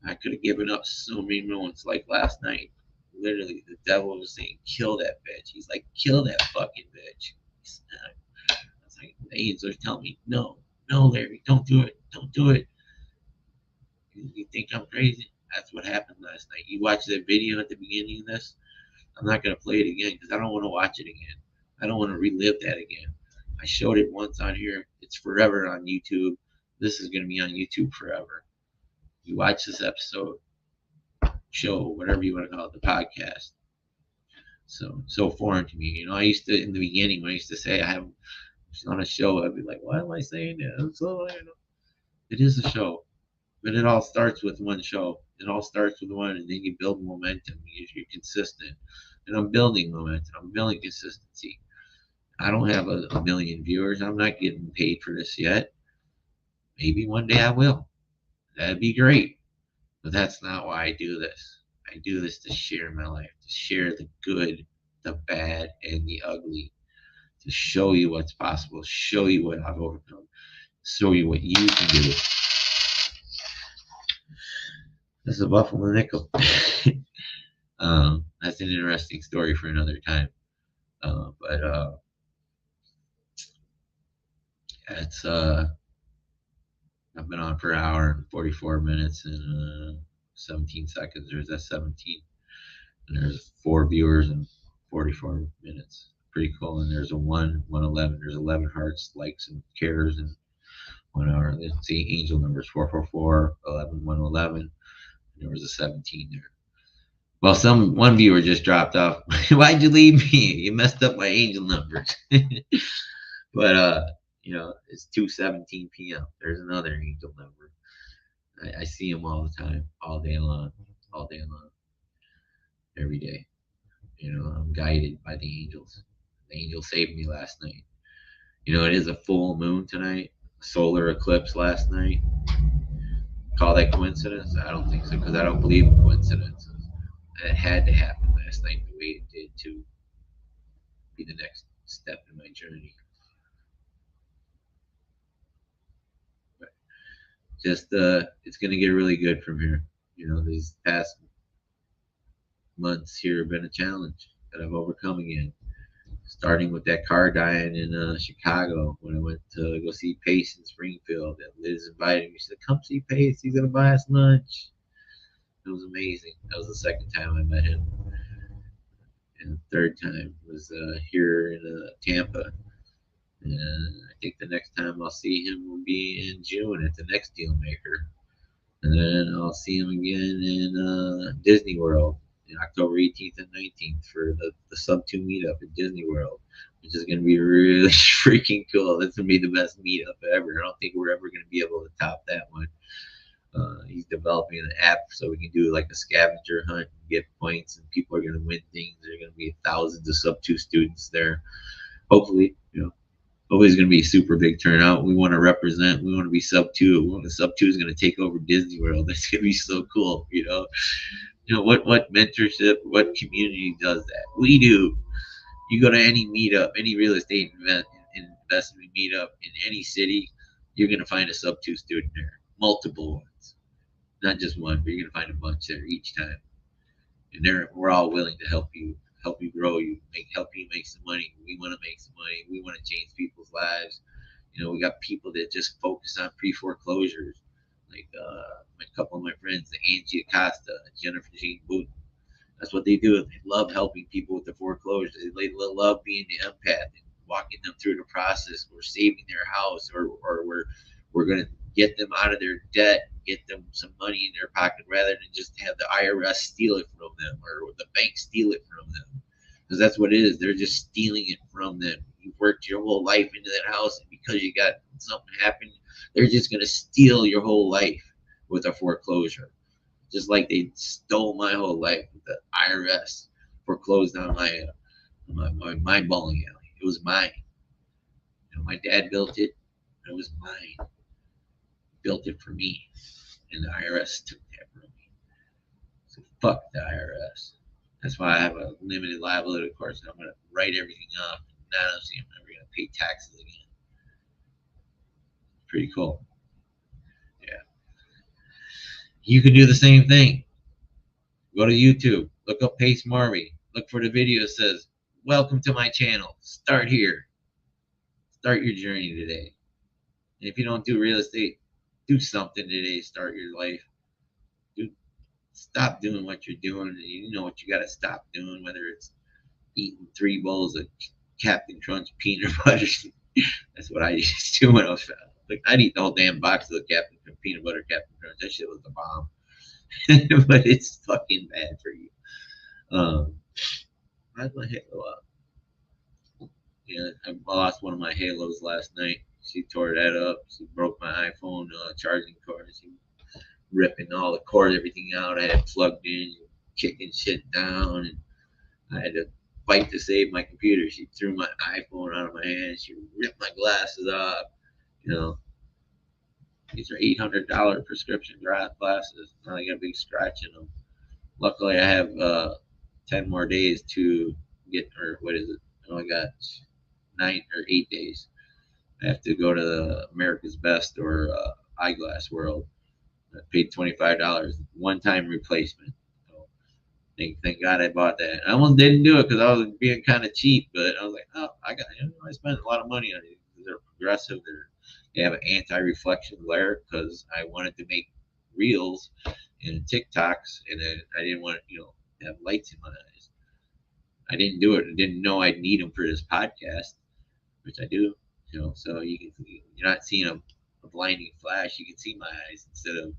Speaker 1: I could have given up so many moments like last night. Literally, the devil was saying, "Kill that bitch." He's like, "Kill that fucking bitch." I was like, the angels are telling me, "No, no, Larry, don't do it. Don't do it." You think I'm crazy? That's what happened last night. You watch that video at the beginning of this. I'm not going to play it again because I don't want to watch it again. I don't want to relive that again. I showed it once on here. It's forever on YouTube. This is going to be on YouTube forever. You watch this episode, show, whatever you want to call it, the podcast. So foreign to me. You know, I used to, in the beginning, when I used to say I have on a show, I'd be like, why am I saying that? So, you know, it is a show. But it all starts with one show. It all starts with one, and then you build momentum. You're consistent. And I'm building momentum. I'm building consistency. I don't have a million viewers. I'm not getting paid for this yet. Maybe one day I will. That'd be great. But that's not why I do this. I do this to share my life, to share the good, the bad, and the ugly, to show you what's possible, show you what I've overcome, show you what you can do. This is a Buffalo nickel. That's an interesting story for another time. But it's I've been on for an hour and 44 minutes and 17 seconds. There's that 17, and there's 4 viewers and 44 minutes. Pretty cool. And there's a 111. There's 11 hearts, likes, and cares, and 1 hour. Let's see, angel numbers 444, 11, 111. And there was a 17 there. Well, one viewer just dropped off. Why'd you leave me? You messed up my angel numbers. But you know, it's 2:17 p.m. There's another angel number. I see them all the time, all day long, every day. You know, I'm guided by the angels. The angel saved me last night. You know, it is a full moon tonight. Solar eclipse last night. Call that coincidence? I don't think so, because I don't believe in coincidences. It had to happen last night the way it did to be the next step in my journey. But just it's going to get really good from here. You know, these past months here have been a challenge that I've overcome again. Starting with that car dying in Chicago when I went to go see Pace in Springfield. And Liz invited me. She said, "Come see Pace. He's going to buy us lunch." It was amazing. That was the second time I met him. And the third time was here in Tampa. And I think the next time I'll see him will be in June at the next Dealmaker. And then I'll see him again in Disney World in October 18th and 19th for the Sub 2 meetup at Disney World, which is going to be really freaking cool. That's going to be the best meetup ever. I don't think we're ever going to be able to top that one. He's developing an app so we can do like a scavenger hunt and get points, and people are going to win things. There are going to be thousands of sub 2 students there. Hopefully, always going to be a super big turnout. We want to represent. We want to be sub 2. We want the sub 2 is going to take over Disney World. That's going to be so cool. What mentorship, what community does that? We do. You go to any meetup, any real estate investment meetup in any city, you're going to find a sub 2 student there, multiple ones, not just one, but you're going to find a bunch there each time. And we're all willing to help you grow, help you make some money. We want to make some money. We want to change people's lives. We got people that just focus on pre-foreclosures, like a couple of my friends, Angie Acosta, Jennifer Jean Booten. That's what they do. They love helping people with the foreclosures. They love being the empath and walking them through the process. We're saving their house, or we're going to get them out of their debt, get them some money in their pocket, rather than just have the IRS steal it from them or the bank steal it from them. Because that's what it is. They're just stealing it from them. You've worked your whole life into that house, and because you got something happen, they're just going to steal your whole life with a foreclosure. Just like they stole my whole life. The IRS foreclosed on my bowling alley. It was mine. My dad built it. It was mine. Built it for me, and the IRS took that from me. So fuck the IRS. That's why I have a limited liability course, and I'm going to write everything off. Not honestly, I'm never going to pay taxes again. Pretty cool. Yeah. You can do the same thing. Go to YouTube. Look up Pace Marvy. Look for the video that says, "Welcome to my channel. Start here. Start your journey today." And if you don't do real estate, do something today. Start your life. Stop doing what you're doing. You know what you got to stop doing, whether it's eating 3 bowls of Captain Crunch peanut butter. That's what I used to do when I was fat. Like, I'd eat the whole damn box of Captain peanut butter Captain Crunch. That shit was the bomb. But it's fucking bad for you. Why's my halo up? Yeah, I lost one of my halos last night. She tore that up. She broke my iPhone charging cord. She ripping all the cord, everything out. I had it plugged in, kicking shit down, and I had to fight to save my computer. She threw my iPhone out of my hand. She ripped my glasses off. These are $800 prescription glasses. Now I got a big scratch in them. Luckily, I have 10 more days to get, or what is it? I only got 9 or 8 days. I have to go to the America's Best or Eyeglass World. I paid $25, one-time replacement. So thank God I bought that. I almost didn't do it because I was being kind of cheap, but I was like, oh, I spent a lot of money on it. They're progressive. They have an anti-reflection glare because I wanted to make reels and TikToks, and I didn't want to have lights in my eyes. I didn't do it. I didn't know I'd need them for this podcast, which I do. So you're not seeing a blinding flash. You can see my eyes instead of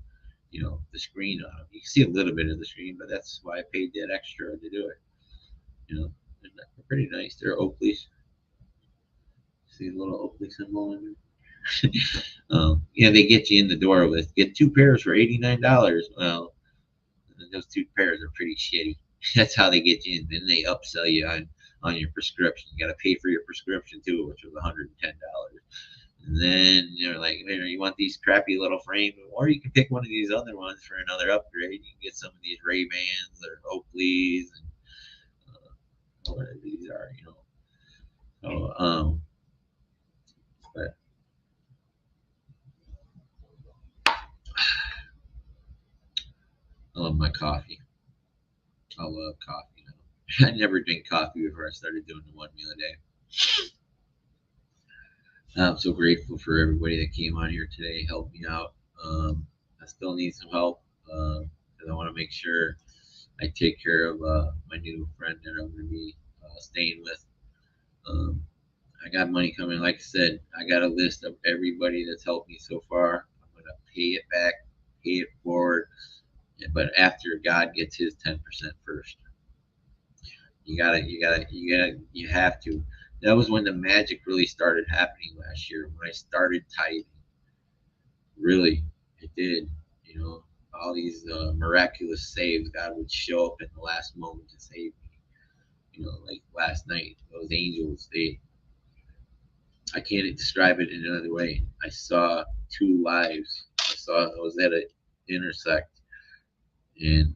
Speaker 1: the screen on them. You can see a little bit of the screen, but that's why I paid that extra to do it. They're pretty nice. They're Oakleys. See the little Oakley symbol in there? They get you in the door with get 2 pairs for $89. Well, those 2 pairs are pretty shitty. That's how they get you in. Then they upsell you on your prescription. You got to pay for your prescription too, which was $110. And then you're like, you want these crappy little frame, or you can pick one of these other ones for another upgrade. You can get some of these Ray-Bans or Oakleys and whatever these are, So, but I love my coffee. I love coffee now. I never drink coffee before I started doing the 1 meal a day. I'm so grateful for everybody that came on here today, helped me out. I still need some help because I want to make sure I take care of my new friend that I'm going to be staying with. I got money coming. Like I said, I got a list of everybody that's helped me so far. I'm going to pay it back, pay it forward. But after God gets his 10% first. You have to. That was when the magic really started happening last year, when I started tithing. Really, it did. You know, all these miraculous saves, God would show up in the last moment to save me. You know, like last night, those angels, I can't describe it in another way. I saw two lives. I was at an intersect, and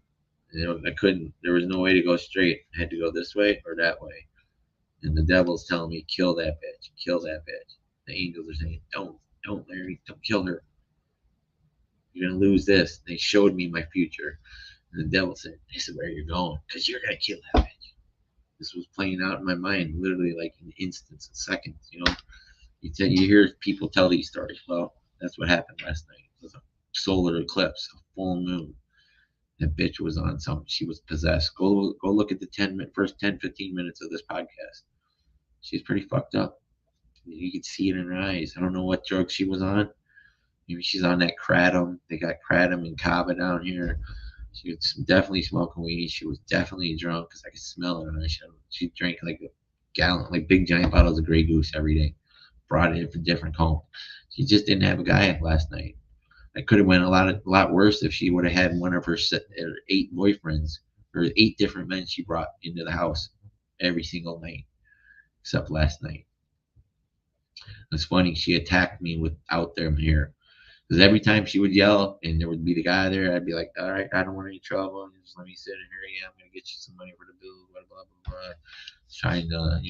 Speaker 1: I couldn't, there was no way to go straight. I had to go this way or that way. And the devil's telling me, kill that bitch, kill that bitch. The angels are saying, don't, Larry, don't kill her. You're going to lose this. They showed me my future. And the devil said, this is where you're going, because you're going to kill that bitch. This was playing out in my mind, literally like in instants and seconds. You know, you hear people tell these stories. Well, that's what happened last night. It was a solar eclipse, a full moon. That bitch was on something. She was possessed. Go look at the first 10, 15 minutes of this podcast. She's pretty fucked up. You could see it in her eyes. I don't know what drug she was on. Maybe she's on that kratom. They got kratom and kava down here. She was definitely smoking weed. She was definitely drunk because I could smell it on her. She drank like a gallon, like big giant bottles of Grey Goose every day. Brought it in for different homes. She just didn't have a guy last night. It could have went a lot worse if she would have had one of her 8 boyfriends or 8 different men she brought into the house every single night, except last night. It's funny. She attacked me without them here. Because every time she would yell and there would be the guy there, I'd be like, all right, I don't want any trouble. Just let me sit in here. Yeah, I'm going to get you some money for the bill, blah, blah, blah, blah. Trying to,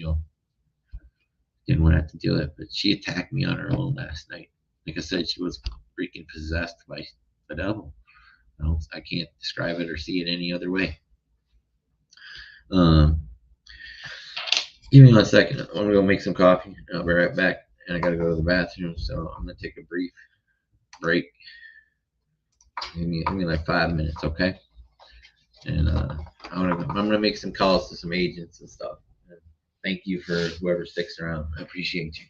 Speaker 1: didn't want to have to deal with it. But she attacked me on her own last night. Like I said, she was freaking possessed by the devil. I can't describe it or see it any other way. Give me 1 second. I want to go make some coffee. I'll be right back. And I got to go to the bathroom. So I'm going to take a brief break. Give me like 5 minutes, okay? And I'm gonna make some calls to some agents and stuff. And thank you for whoever sticks around. I appreciate you.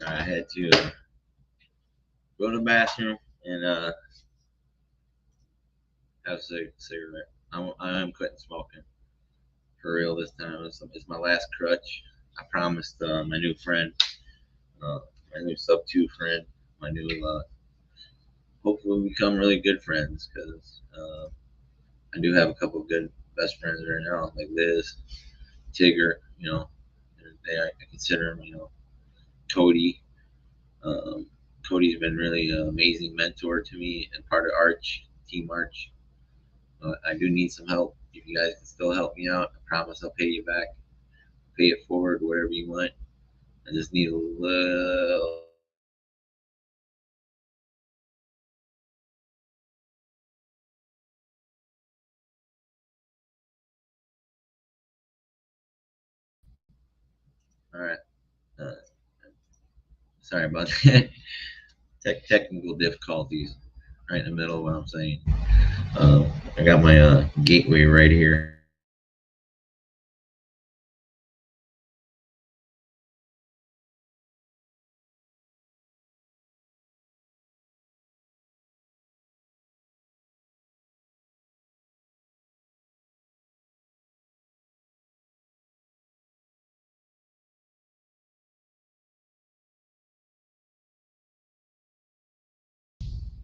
Speaker 1: I had to go to the bathroom and have a cigarette. I'm quitting smoking for real this time. It's my last crutch. I promised my new friend, uh, my new sub two friend, my new hopefully we become really good friends because I do have a couple of good best friends right now, like Liz, Tigger, I consider him, Cody. Um, Cody's been really an amazing mentor to me and part of Arch, Team Arch. I do need some help. If you guys can still help me out, I promise I'll pay you back. Pay it forward, whatever you want. I just need a little. All right. Uh, Sorry about that. Technical difficulties right in the middle of what I'm saying. I got my gateway right here.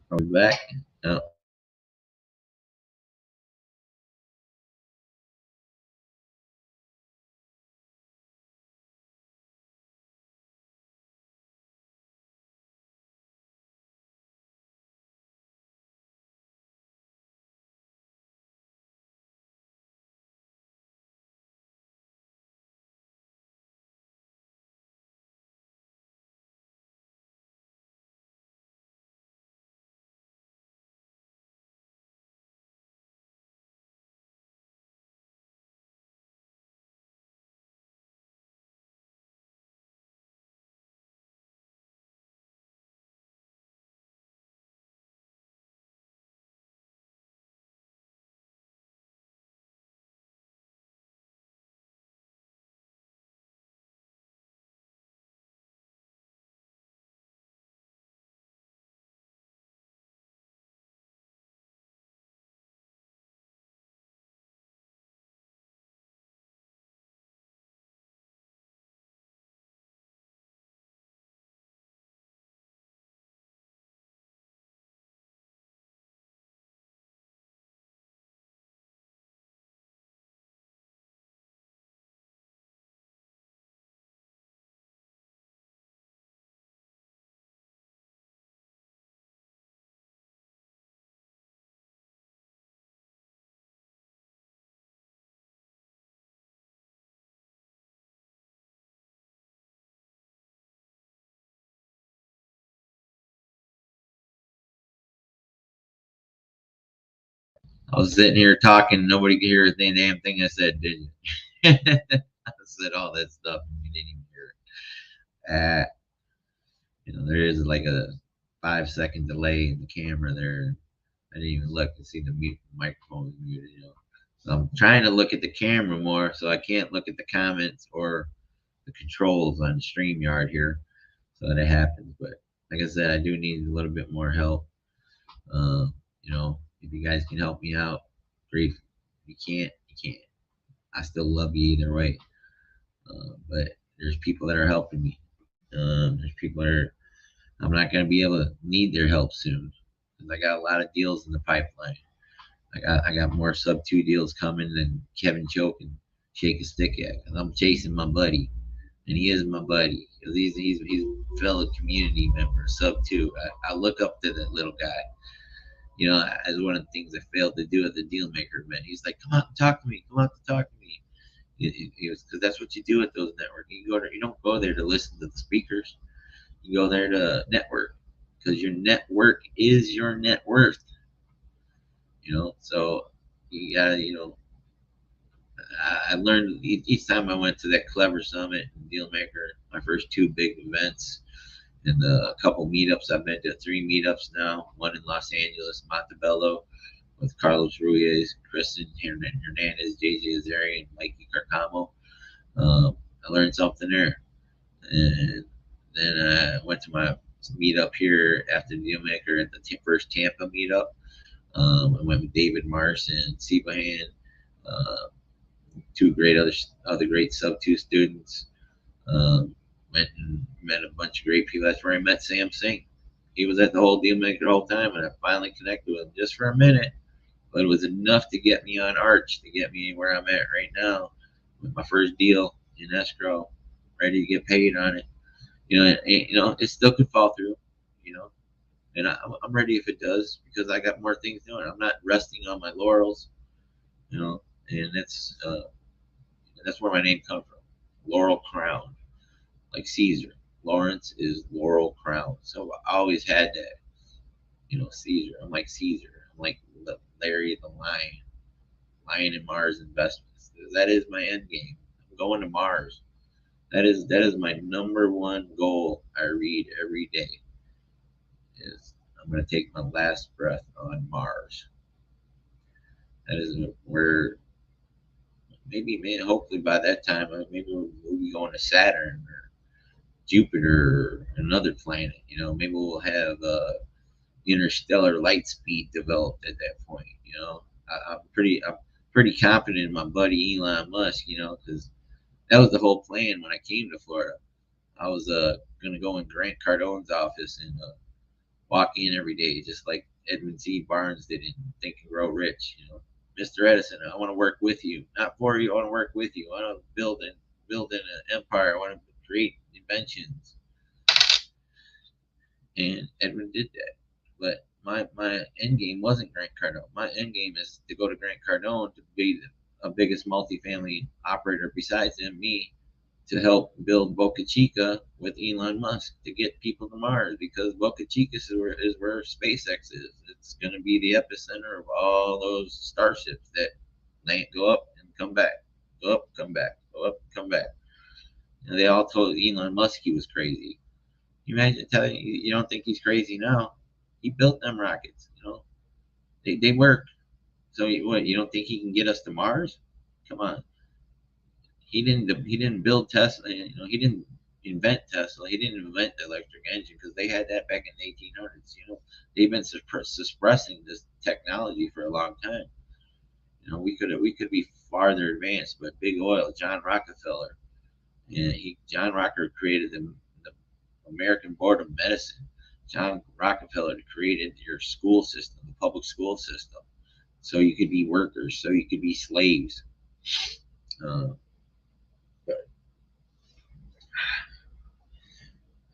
Speaker 1: Are we back? Oh, I was sitting here talking, nobody could hear a damn thing I said, did you? I said all that stuff and you didn't even hear it. There is like a 5 second delay in the camera there. I didn't even look to see the microphone was muted. So I'm trying to look at the camera more, so I can't look at the comments or the controls on StreamYard here, so that it happens. But like I said, I do need a little bit more help. If you guys can help me out, great. If you can't, you can't. I still love you either way. But there's people that are helping me. There's people that are. I'm not going to be able to need their help soon because I got a lot of deals in the pipeline. I got more sub 2 deals coming than Kevin Choke and Shake a Stick at. Cause I'm chasing my buddy, and he is my buddy because he's a fellow community member, sub 2. I look up to that little guy. As one of the things I failed to do at the deal maker event. He's like, "Come out and talk to me. Come out to talk to me." Because that's what you do at those networks. You don't go there to listen to the speakers. You go there to network because your network is your net worth. So you gotta, I learned each time I went to that Clever Summit and Dealmaker, my first 2 big events, and a couple meetups. I've been to 3 meetups now. One in Los Angeles, Montebello, with Carlos Ruiz, Kristen Hernandez, JJ Azari, and Mikey Carcamo. I learned something there, and then I went to my meetup here after Dealmaker at the first Tampa meetup. I went with David Mars and Sebahan, 2 great other great sub 2 students. Went and met a bunch of great people. That's where I met Sam Singh. He was at the whole deal maker the whole time, and I finally connected with him just for a minute. But it was enough to get me on Arch, to get me where I'm at right now with my first deal in escrow, ready to get paid on it. It still could fall through, and I'm ready if it does because I got more things doing. I'm not resting on my laurels, and that's where my name comes from, Laurel Crown, like Caesar. Lawrence is Laurel Crown, so I always had that. Caesar. I'm like Caesar. I'm like Larry the Lion and Mars Investments. That is my end game. I'm going to Mars. That is my number one goal. I read every day. Is I'm going to take my last breath on Mars. That is where maybe hopefully by that time maybe we'll be going to Saturn or Jupiter or another planet. Maybe we'll have interstellar light speed developed at that point. I'm pretty confident in my buddy Elon Musk. Because that was the whole plan when I came to Florida. I was gonna go in Grant Cardone's office and walk in every day, just like Edmund C. Barnes did in Think and Grow Rich. Mr. Edison, I want to work with you, not for you. I want to work with you. I want to build an empire. I want to create inventions. And Edmund did that. But my end game wasn't Grant Cardone. My end game is to go to Grant Cardone to be the biggest multifamily operator besides him, me, to help build Boca Chica with Elon Musk to get people to Mars, because Boca Chica is where SpaceX is. It's going to be the epicenter of all those starships that go up and come back, go up, come back, go up, come back. And they all told Elon Musk he was crazy. You imagine telling you don't think he's crazy now? He built them rockets. They work. So you don't think he can get us to Mars? Come on. He didn't build Tesla. He didn't invent Tesla. He didn't invent the electric engine because they had that back in the 1800s. They've been suppressing this technology for a long time. We could be farther advanced, but big oil, John Rockefeller, John Rockefeller created the American Board of Medicine. John Rockefeller created your school system, the public school system, so you could be workers, so you could be slaves. But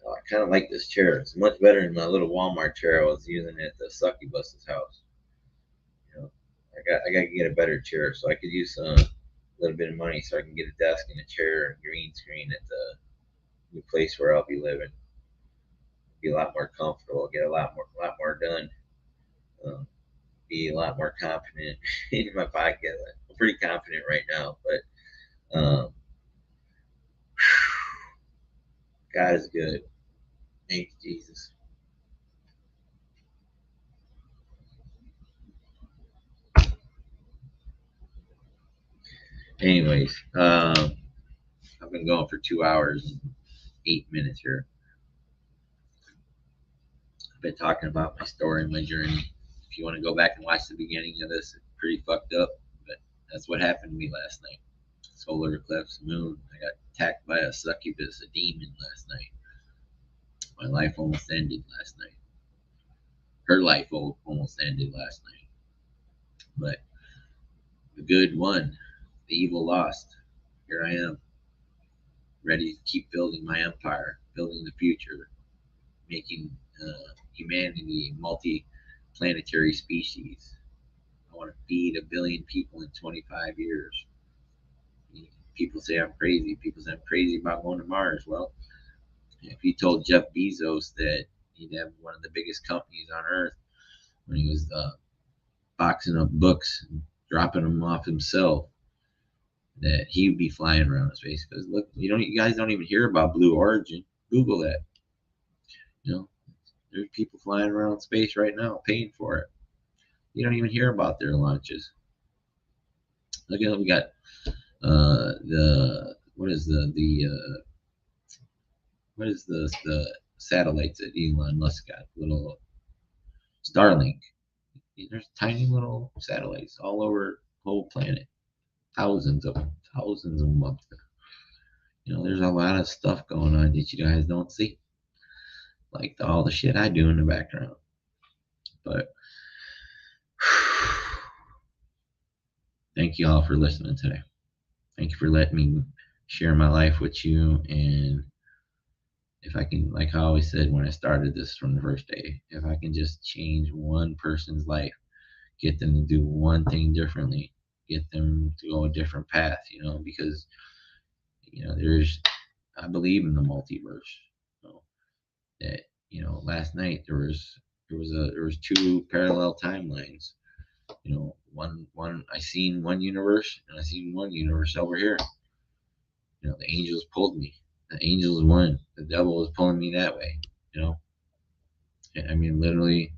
Speaker 1: I kind of like this chair. It's much better than my little Walmart chair I was using at the succubus's house. I got to get a better chair so I could use a little bit of money so I can get a desk and a chair and green screen at the new place where I'll be living. Be a lot more comfortable. Get a lot more done. be a lot more confident in my podcast. I'm pretty confident right now, but God is good. Thank you, Jesus. Anyways, I've been going for 2 hours, 8 minutes here. I've been talking about my story, my journey. If you want to go back and watch the beginning of this, it's pretty fucked up, but that's what happened to me last night. Solar eclipse, moon. I got attacked by a succubus, a demon last night. My life almost ended last night. Her life almost ended last night. But the good won. The evil lost. Here I am, ready to keep building my empire, building the future, making humanity a multi-planetary species. I want to feed 1 billion people in 25 years. People say I'm crazy. People say I'm crazy about going to Mars. Well, if you told Jeff Bezos that he'd have one of the biggest companies on Earth when he was boxing up books and dropping them off himself, that he would be flying around space. Because look, you guys don't even hear about Blue Origin. Google that. There's people flying around space right now, paying for it. You don't even hear about their launches. Look at we got what is the satellites that Elon Musk got? Little Starlink. There's tiny little satellites all over the whole planet. Thousands of them up there. There's a lot of stuff going on that you guys don't see. Like all the shit I do in the background. But thank you all for listening today. Thank you for letting me share my life with you. And if I can, like I always said when I started this from the first day, if I can just change one person's life, get them to do one thing differently, get them to go a different path, because I believe in the multiverse. That last night there was 2 parallel timelines. One I seen one universe and I seen one universe over here. The angels pulled me. The angels won. The devil was pulling me that way. I mean, literally,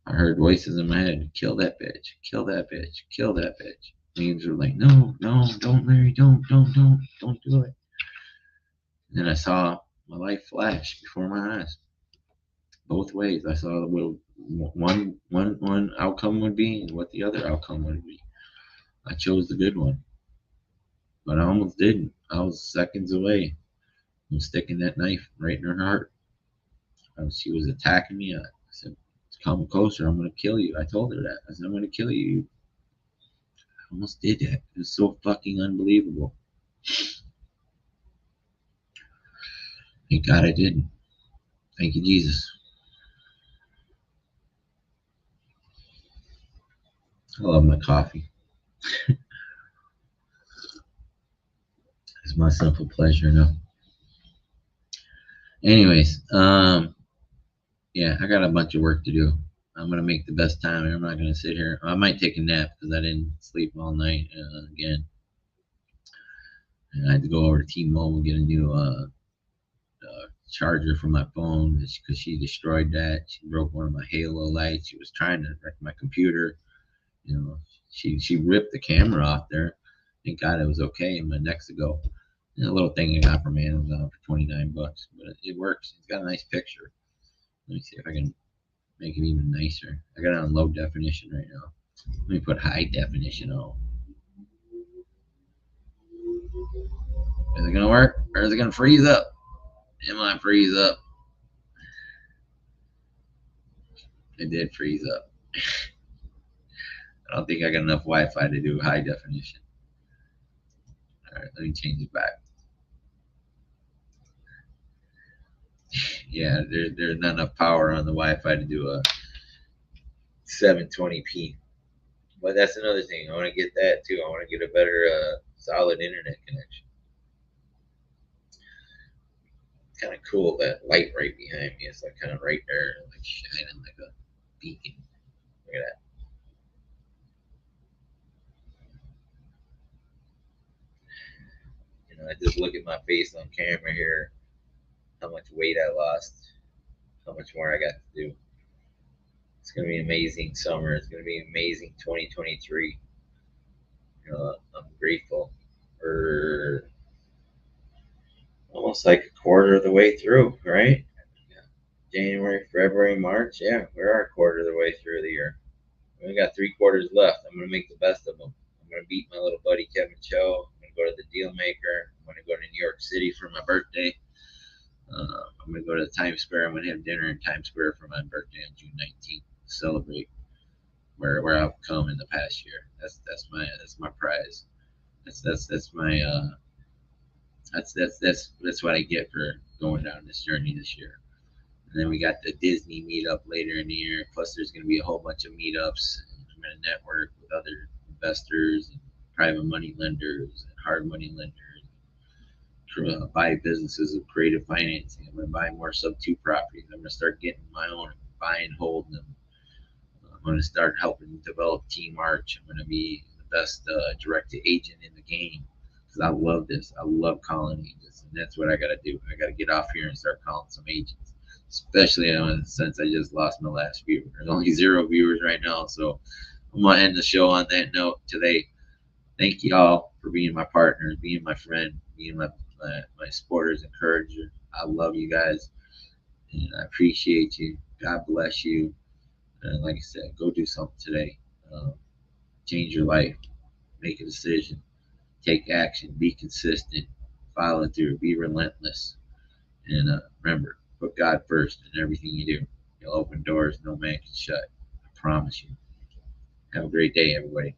Speaker 1: I heard voices in my head: "Kill that bitch! Kill that bitch! Kill that bitch!" The angels were like, "No, no, don't, Larry, don't do it." And then I saw my life flash before my eyes. Both ways, I saw what one outcome would be and what the other outcome would be. I chose the good one, but I almost didn't. I was seconds away from sticking that knife right in her heart. She was attacking me. I said, "Come closer. I'm going to kill you." I told her that. I said, "I'm going to kill you." I almost did that. It was so fucking unbelievable. Thank God I didn't. Thank you, Jesus. I love my coffee. It's my simple pleasure, Anyways, yeah, I got a bunch of work to do. I'm gonna make the best time. I'm not gonna sit here. I might take a nap because I didn't sleep all night again. And I had to go over to T-Mobile, get a new charger for my phone because she destroyed that. She broke one of my halo lights. She was trying to wreck my computer. She ripped the camera off there. Thank God it was okay. My next ago, a little thing I got from Amazon for $29, but it works. It's got a nice picture. Let me see if I can make it even nicer. I got it on low definition right now. Let me put high definition on. Is it gonna work or is it gonna freeze up? It might freeze up. It did freeze up. I don't think I got enough Wi-Fi to do high definition. All right, let me change it back. Yeah, there's not enough power on the Wi-Fi to do a 720p. But that's another thing. I want to get that too. I want to get a better solid internet connection. Kind of cool, that light right behind me. It's like kind of right there, like shining like a beacon. Look at that. I just look at my face on camera here, how much weight I lost, how much more I got to do. It's going to be an amazing summer. It's going to be amazing 2023. I'm grateful. We're almost like a quarter of the way through, right? January, February, March. Yeah, we're a quarter of the way through the year. We got 3 quarters left. I'm going to make the best of them. I'm going to beat my little buddy Kevin Cho. I'm going to go to the Deal Maker. I'm going to go to New York City for my birthday. I'm going to go to the Times Square. I'm going to have dinner in Times Square for my birthday on June 19th to celebrate where I've come in the past year. That's my prize. That's my that's what I get for going down this journey this year. And then we got the Disney meetup later in the year. Plus, there's going to be a whole bunch of meetups. I'm going to network with other investors and private money lenders and hard money lenders. Buy businesses of creative financing. I'm going to buy more sub-2 properties. I'm going to start getting my own, buy and hold them. I'm going to start helping develop Team Arch. I'm going to be the best direct-to-agent in the game because I love this. I love calling agents, and that's what I got to do. I got to get off here and start calling some agents, especially since I just lost my last viewer. There's only 0 viewers right now, so I'm going to end the show on that note today. Thank you all for being my partners, being my friend, being my supporters, encourager. I love you guys, and I appreciate you. God bless you. And like I said, go do something today. Change your life. Make a decision. Take action. Be consistent. Follow through. Be relentless. And remember, put God first in everything you do. You'll open doors no man can shut. I promise you. Have a great day, everybody.